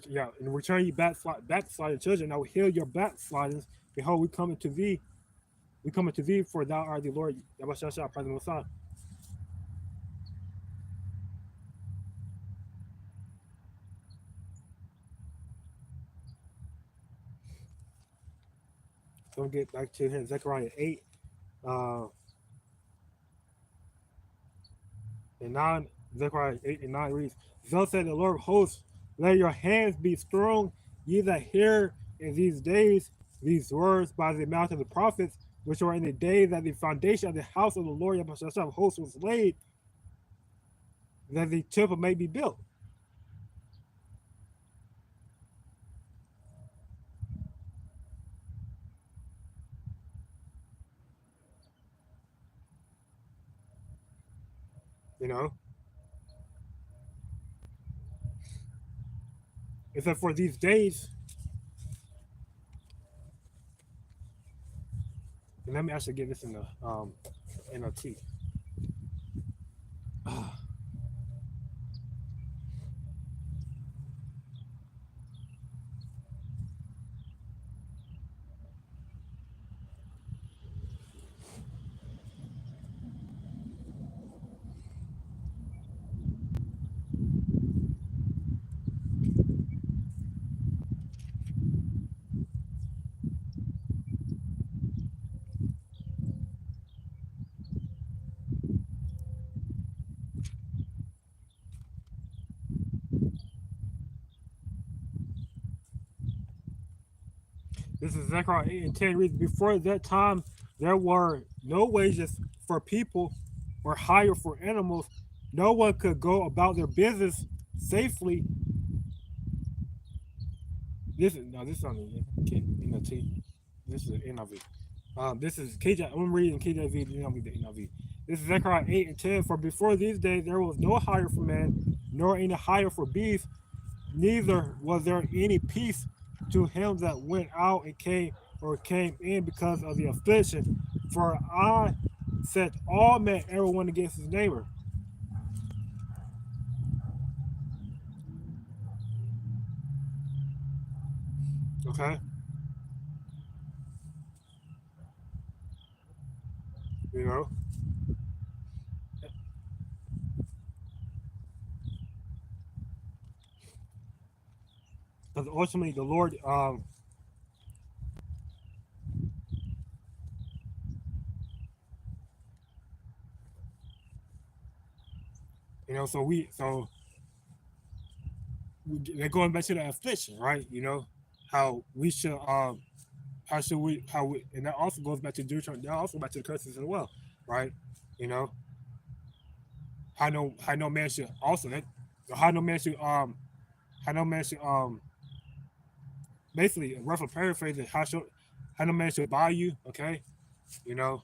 yeah, and return you backsliding children. I will heal your backslidings. Behold, we come to thee. We come to thee, for thou art the Lord. Yabashasha, President Messiah. So we'll get back to him, Zechariah 8 uh, and 9. Zechariah 8 and 9 reads, thus said the Lord of hosts, let your hands be strong, ye that hear in these days these words by the mouth of the prophets, which are in the day that the foundation of the house of the Lord of hosts was laid, that the temple may be built. You know, it said for these days, and let me actually get this in the NLT. This is Zechariah 8 and 10 reads, before that time there were no wages for people or hire for animals. No one could go about their business safely. This is on the NLT. This is NIV. This is KJ. I'm reading KJV. You know me the NIV. This is Zechariah 8 and 10. For before these days there was no hire for man, nor any hire for beast, neither was there any peace to him that went out and came in because of the affliction. For I set all men everyone against his neighbor. Okay, you know, because ultimately the Lord, you know, they're going back to the affliction, right? You know, how we should how we, and that also goes back to Deuteronomy, that also back to the curses as well, right? You know, how no man should also that how no man should how no man should basically roughly paraphrasing how no man should buy you, okay? You know,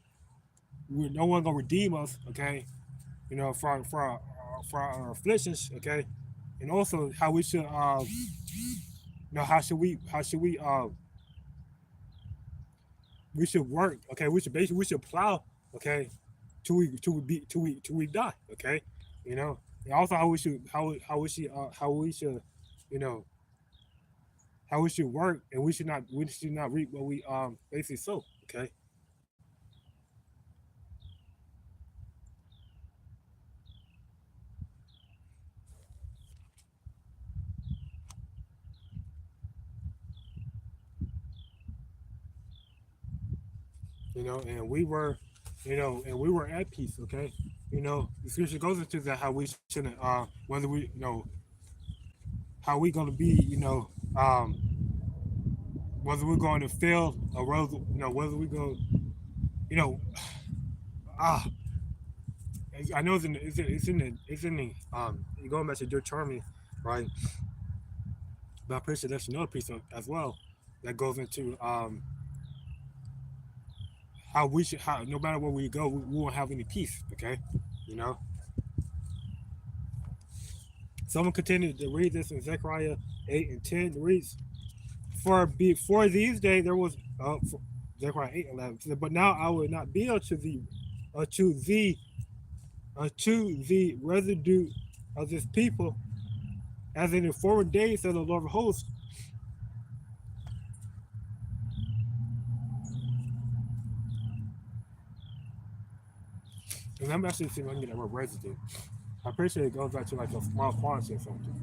no one gonna redeem us, okay? You know, for our afflictions, okay? And also how we should you know, how should we should work, okay? We should basically we should plow, okay, till we die, okay? You know, and also how we should, you know, how we should work, and we should not reap what we basically sow, okay? You know, and we were, you know, and we were at peace, okay? You know, the scripture goes into that how we shouldn't whether we, you know, how we gonna be, you know, whether we're going to fail or whether, you know, whether we go, you know, ah, I know it's in the you're going back to Deuteronomy, right? But I'm pretty sure there's another piece as well that goes into how we should, how no matter where we go, we won't have any peace, okay? You know. So I'm gonna continue to read this in Zechariah 8 and 10. It reads, for before these days there was Zechariah 8 and 11. But now I will not be unto thee, unto the residue of this people, as in the former days, said the Lord of hosts. And I'm actually seeing if I can get that word residue. I'm pretty sure it goes back to like a small quantity or something.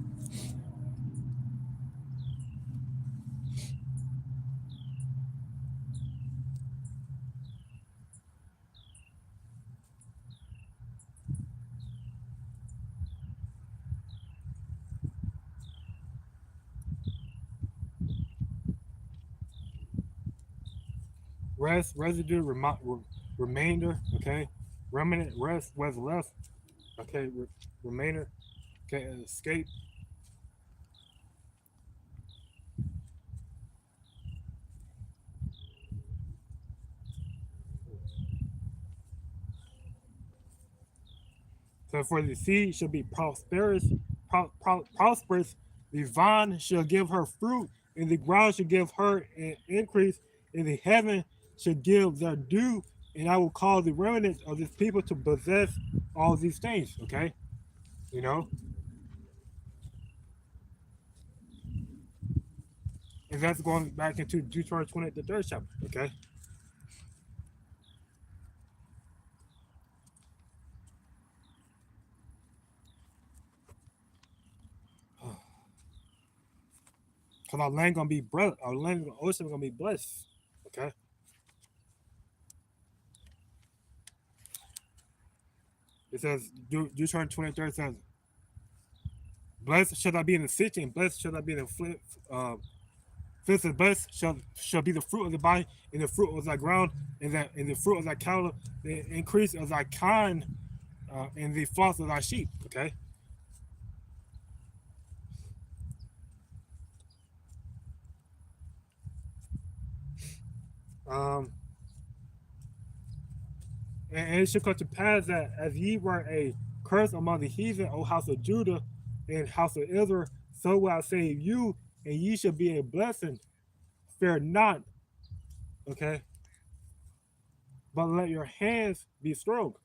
rest, residue, remainder, okay, remnant, rest, what's left, okay, remainder, okay, escape. So for the seed shall be prosperous, prosperous. The vine shall give her fruit, and the ground shall give her an increase, and the heaven shall give their due, and I will cause the remnants of this people to possess all these things. Okay, you know, and that's going back into Deuteronomy 20, the third chapter. Okay, because our land gonna be blessed. Our land, ocean gonna be blessed. Okay, it says Deuteronomy 23 says, "Blessed shall I be in the city, and blessed shall I be in the flint." This is blessed shall be the fruit of the body, and the fruit of thy ground, and the fruit of thy cattle, the increase of thy kind, and the flocks of thy sheep. Okay. Um, and it shall come to pass that as ye were a curse among the heathen, O house of Judah and house of Israel, so will I save you, and ye shall be a blessing. Fear not, okay, but let your hands be strong.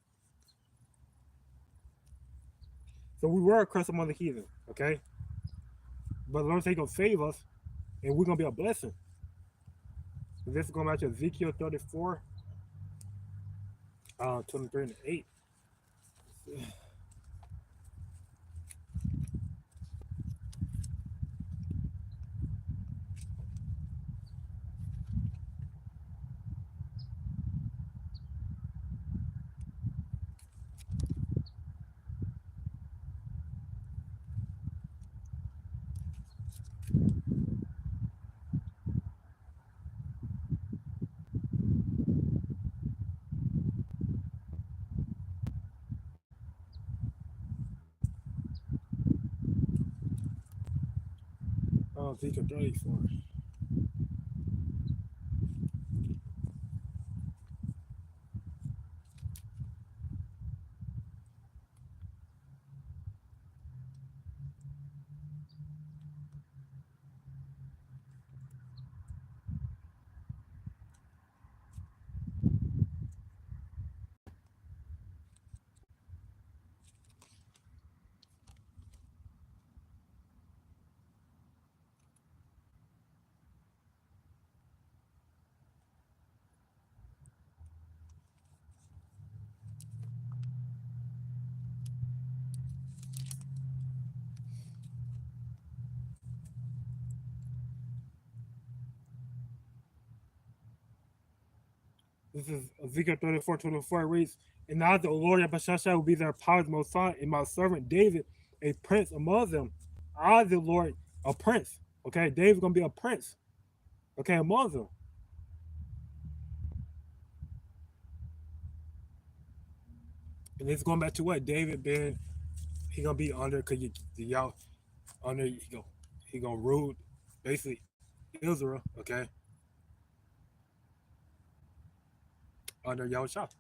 So we were a curse among the heathen, okay, but the Lord said He's gonna save us, and we're gonna be a blessing. This is going back to Ezekiel 34, 23 and 8. Ezekiel 34. This is Ezekiel 34, 24 reads, "And now the Lord Yahawah will be their power most high, and my servant David, a prince among them. I, the Lord, a prince." Okay, David's going to be a prince, okay, among them. And it's going back to what David been, he going to be under, because y'all, under, he gonna rule, basically, Israel, okay, under Yahushua.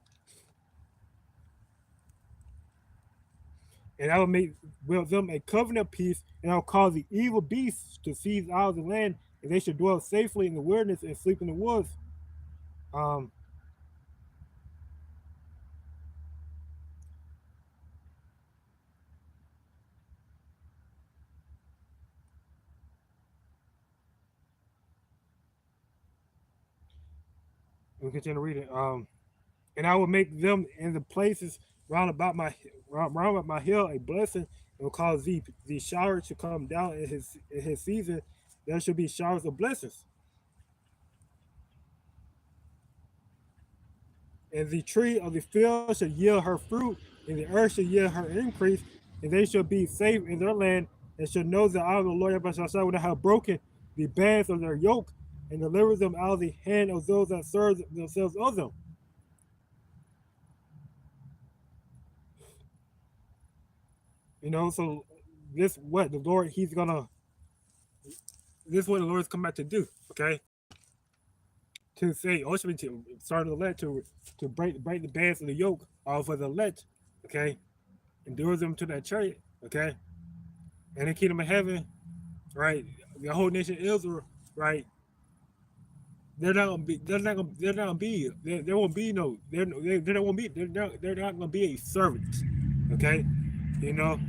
And I will make with them a covenant of peace, and I'll cause the evil beasts to seize out of the land, and they shall dwell safely in the wilderness and sleep in the woods. Um, we continue reading. And I will make them in the places round about my hill a blessing, and will cause the shower to come down in his season. There shall be showers of blessings, and the tree of the field shall yield her fruit, and the earth shall yield her increase, and they shall be safe in their land, and shall know that I am the Lord Yahweh when I have broken the bands of their yoke, and delivers them out of the hand of those that serve themselves of them. So this what the Lord He's gonna this is what the Lord's come back to do. Okay, to say ultimately to start the elect to break the bands of the yoke off of the elect. Okay, and deliver them to that chariot. Okay, and the kingdom of heaven, right? The whole nation Israel, right? They're not gonna be. They're not gonna. They're not gonna be. There won't be no. They're not gonna be. They're not gonna be a servant. Okay, you know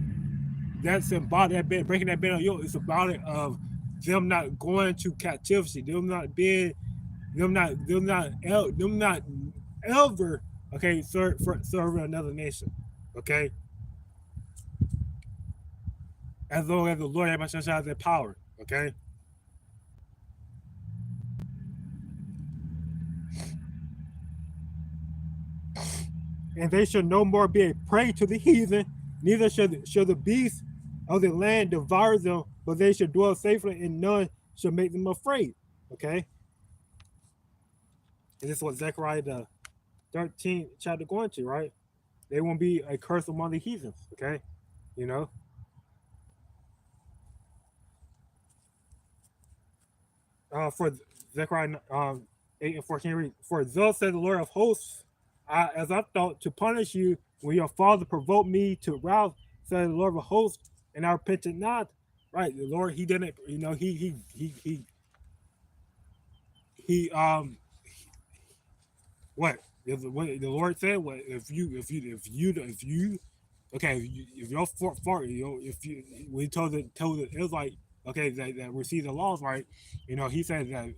that's about that bit breaking that bit on yoke. It's about it of them not going to captivity. Them not being. Them not ever. Okay, serving another nation. Okay, as long as the Lord has that power. Okay. And they shall no more be a prey to the heathen, neither shall the beasts of the land devour them, but they shall dwell safely, and none shall make them afraid. Okay? And this is what Zechariah the 13th chapter going to, right? They won't be a curse among the heathens. Okay? You know? For Zechariah 8 and 14, read, for thus said the Lord of hosts, as I thought to punish you when your father provoked me to wrath, said the Lord of hosts, and I repented not. Right, the Lord, He didn't. He what the Lord said. What if you okay, if your fault, if you we told the Israelite, okay, that receive the laws, right, He said that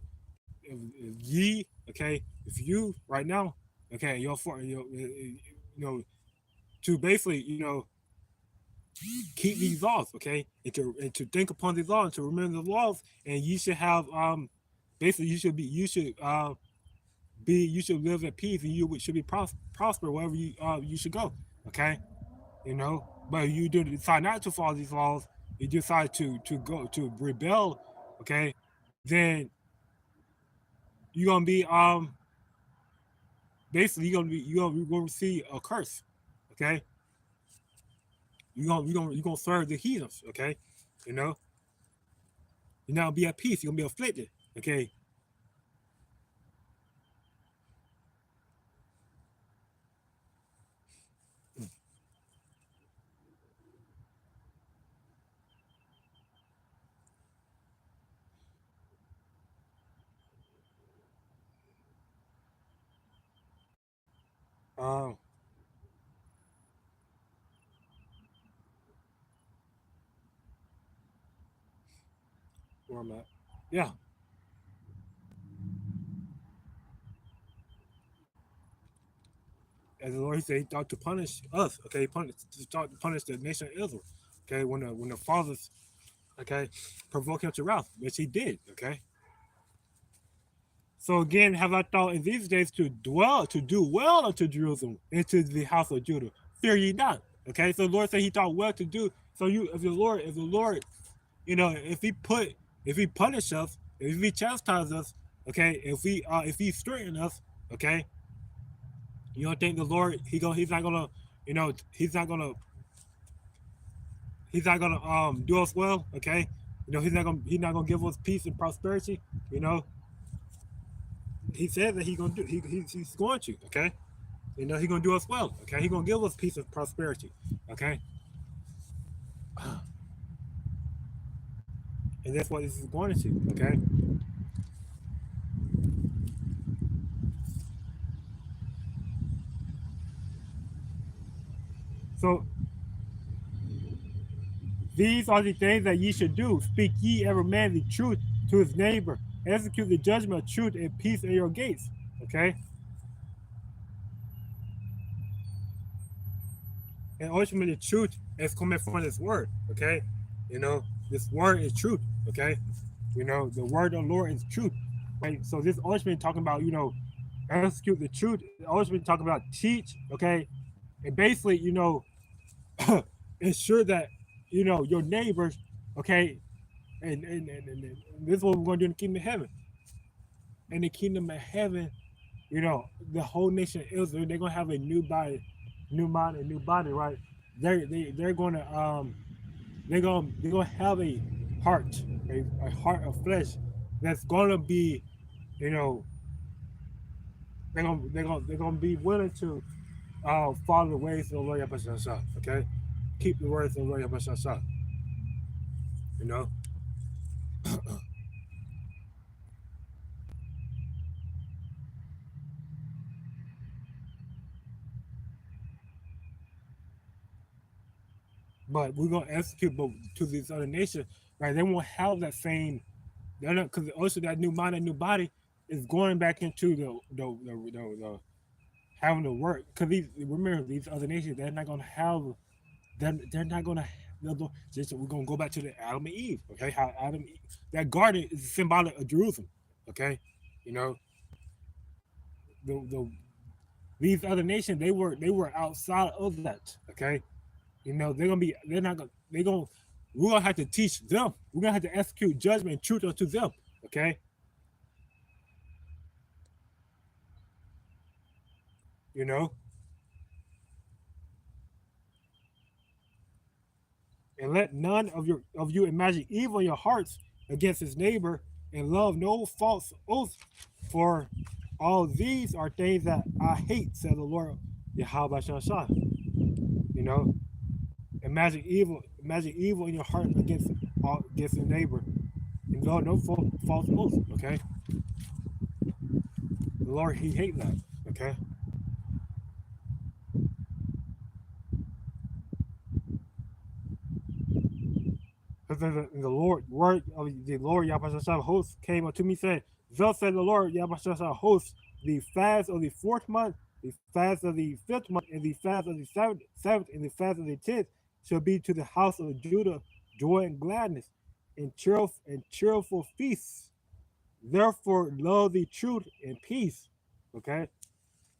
if ye, okay, if you right now, okay, your fault, to basically, keep these laws, okay, and to think upon these laws, and to remember the laws, and you should have basically you should live at peace, and you should be prosper wherever you should go, okay, but you do decide not to follow these laws, you decide to go to rebel, okay, then you're gonna be basically you're gonna receive a curse, okay, you're gonna serve the heathens, okay, you know you're not gonna be at peace, you're gonna be afflicted, okay. um where I'm at, yeah, as the Lord, He said, He thought to punish us, okay, to start to punish the nation of Israel, okay, when the fathers, okay, provoke Him to wrath, which He did, okay. So again, have I thought in these days to do well unto Jerusalem, into the house of Judah. Fear ye not. Okay, so the Lord said He thought well to do. So if the Lord, if He punish us, if He chastise us, okay, if He strengthen us, okay, you don't think the Lord He's not gonna, He's not gonna do us well, okay? He's not gonna give us peace and prosperity, you know. He said that he's going to, okay? He's gonna do us well, okay? He's gonna give us peace and prosperity, okay? And that's what this is going to, okay? So these are the things that ye should do. Speak ye every man the truth to his neighbor. Execute the judgment of truth and peace in your gates, okay? And ultimately, the truth is coming from this word, okay? This word is truth, okay? The word of the Lord is truth, right? So this ultimately talking about, execute the truth. Ultimately talking about teach, okay? And basically, ensure that, your neighbors, okay? And this is what we're going to do in the kingdom of heaven. in the kingdom of heaven, you know, the whole nation of Israel, they're gonna have a new body, new mind, and new body, right? They're gonna they're gonna have a heart, a heart of flesh that's gonna be, you know, they're gonna be willing to follow the ways of the Lord Yahweh. Okay, keep the words of the Lord Yahweh. You know, but we're gonna execute, but to these other nations, right? They won't have that same. They're not, because also that new mind and new body is going back into the having to work. Because these, remember, these other nations, they're not gonna have. They're not gonna. Just, we're gonna go back to the Adam and Eve. Okay, how Adam, that garden is symbolic of Jerusalem. Okay, you know, the these other nations, they were outside of that. Okay, you know, they're not gonna, we're gonna have to teach them. We're gonna have to execute judgment and truth unto them. Okay, you know, and let none of you imagine evil in your hearts against his neighbor, and love no false oath, for all these are things that I hate, said the Lord Yahweh Shah. You know, imagine evil in your heart against your neighbor, and love no false oath. Okay, the Lord, he hates that. Okay, because the Lord word of the Lord Yahweh Shah host came unto me, saying, thus said the Lord Yahweh Shah host, the fast of the fourth month, the fast of the fifth month, and the fast of the seventh, and the fast of the 10th shall be to the house of Judah joy and gladness, and cheerful feasts. Therefore, love the truth and peace. Okay,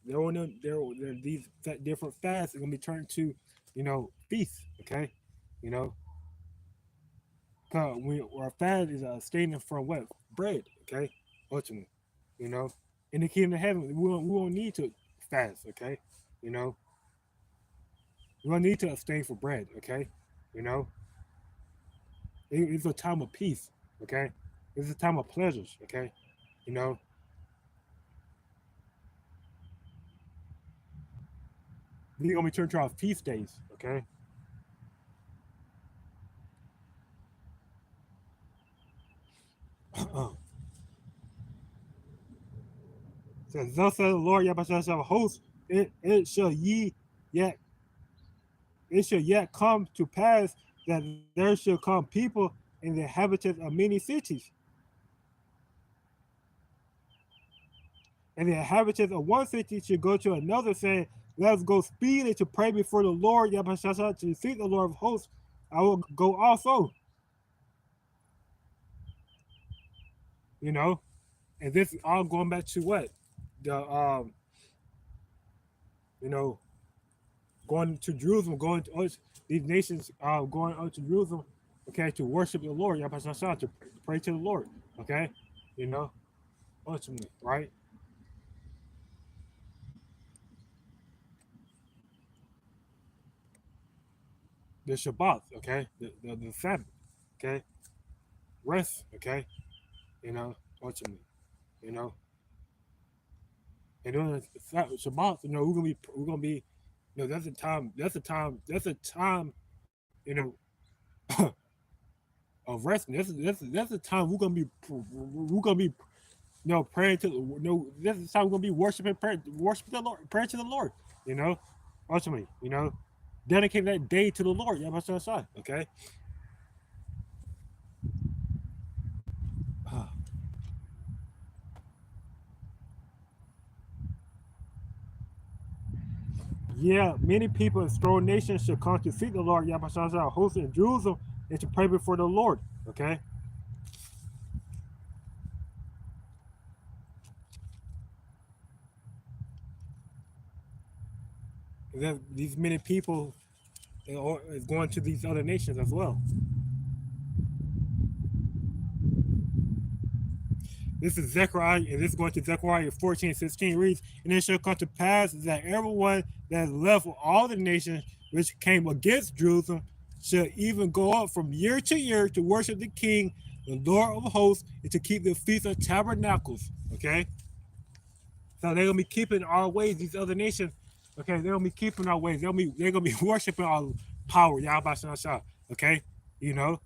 these different fasts are gonna be turned to, you know, feasts. Okay, you know, our fast is abstaining from what, bread. Okay, ultimately, you know, in the kingdom of heaven, we won't need to fast. Okay, you know, we don't need to abstain for bread. Okay, you know, it's a time of peace. Okay, it's a time of pleasures. Okay, you know, we're gonna be turned to our feast days. Okay. Says, thus says the Lord Yahweh shall host, it shall yet it shall yet come to pass that there shall come people in the inhabitants of many cities, and the inhabitants of one city should go to another, saying, let us go speedily to pray before the Lord Yahweh to seek the Lord of hosts. I will go also. You know, and this is all going back to what? The you know, going to Jerusalem, going to these nations, going out to Jerusalem, okay, to worship the Lord, to pray to the Lord, okay, you know, ultimately, right? The Shabbat, okay, the Sabbath, okay, rest, okay, you know, ultimately, you know, and then the Shabbat, you know, we're gonna be, you know, that's a time, you know, of resting. That's a time we're gonna be, you know, praying to, you know, this is how we're gonna be worshiping the Lord, praying to the Lord, you know, ultimately, you know, dedicate that day to the Lord, okay. Yeah, many people in strong nations should come to seek the Lord, hosted in Jerusalem, and to pray before the Lord, okay. And then these many people, you know, is going to these other nations as well. This is Zechariah, and this is going to Zechariah 14:16 reads, and it shall come to pass that everyone that is left of all the nations which came against Jerusalem shall even go up from year to year to worship the King, the Lord of hosts, and to keep the feast of tabernacles. Okay? So they're gonna be keeping our ways, these other nations. Okay, they're gonna be keeping our ways. They're gonna be worshiping our power, YAHAWAHSHI. Okay? You know?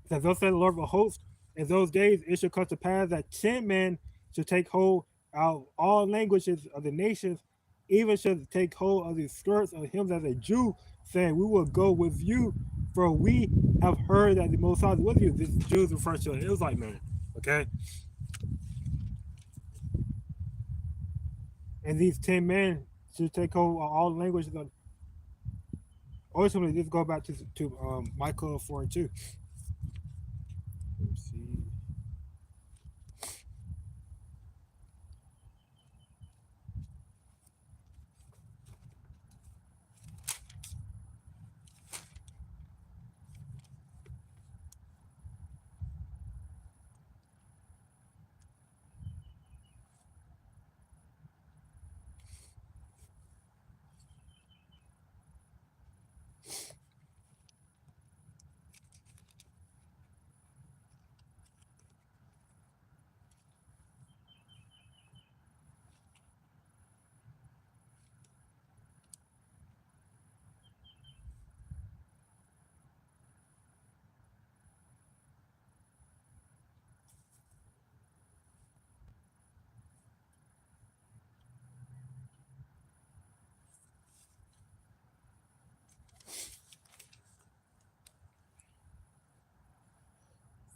Says, thus said the Lord of hosts, in those days it shall come to pass that 10 men shall take hold of all languages of the nations, even shall take hold of the skirts of him that is a Jew, saying, we will go with you, for we have heard that the Most High is with you. This Jews refer to an Israelite man. Okay? And these 10 men should take hold of all languages of ultimately this go back to Michael 4:2. Let's see.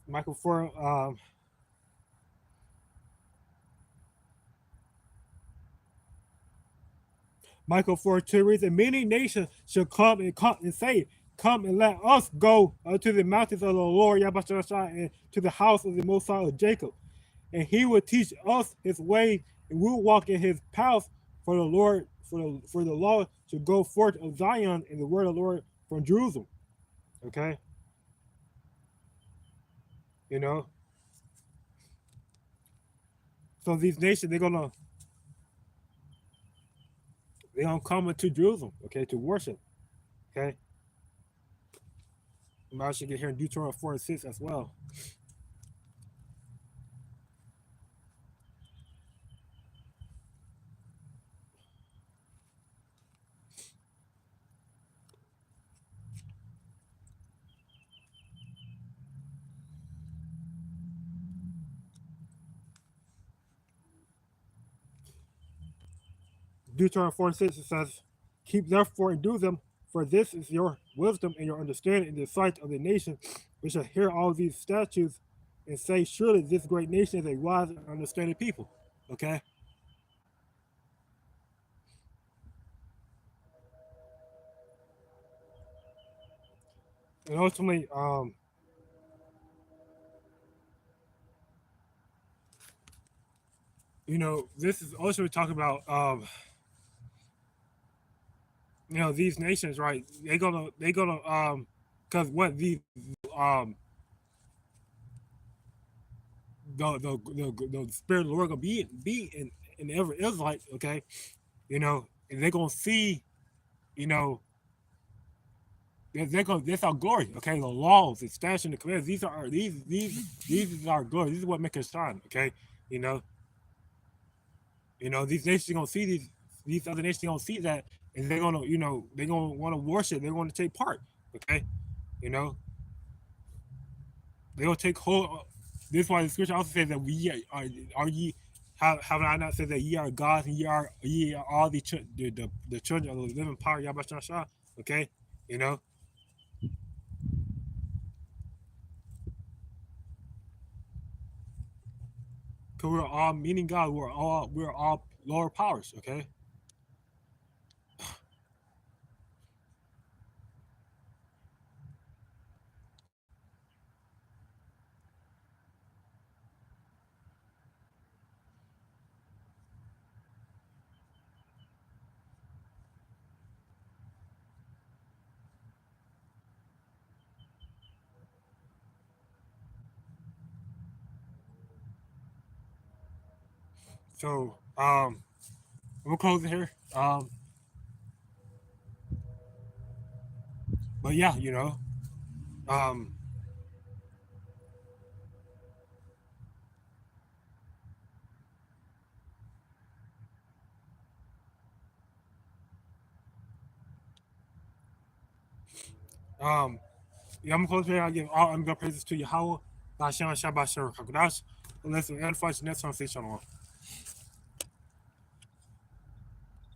Michael 4 Michael 4:2 reads, and many nations shall come and say, come and let us go to the mountains of the Lord Yahweh and to the house of the Most High of Jacob. And he will teach us his way, and we will walk in his paths, for the Lord, for the law should go forth of Zion, and the word of the Lord from Jerusalem. Okay? You know? So these nations, they're gonna come into Jerusalem, okay, to worship. Okay. I should get here in Deuteronomy 4:6 as well. Deuteronomy 4:6 it says, keep therefore and do them, for this is your wisdom and your understanding in the sight of the nation, which shall hear all these statutes and say, surely this great nation is a wise and understanding people. Okay? And ultimately, this is ultimately talking about these nations, right? They're gonna because what these um the spirit of the Lord gonna be in every Israelite, okay? And they're gonna see, you know, they're gonna that's our glory, okay? The laws, the statutes, and the commands, these is our glory. This is what makes us shine, okay? You know, these nations are gonna see these other nations are gonna see that, and they're gonna, they're gonna want to worship, they're gonna take part, okay? You know, they will take hold. This is why the scripture also says that we are ye. Have I not said that ye are gods and ye are all the children of the living power Yahweh. Okay, you know, because we're all meaning God. We're all lower powers. Okay, So I'm gonna close it here. But yeah, um, um, yeah, I'm gonna close it here. I give all I'm gonna praises to Yahawah, BAHASHAM, Shabbat, Shalom, QADASH. Let's edify the next one. Say shalom.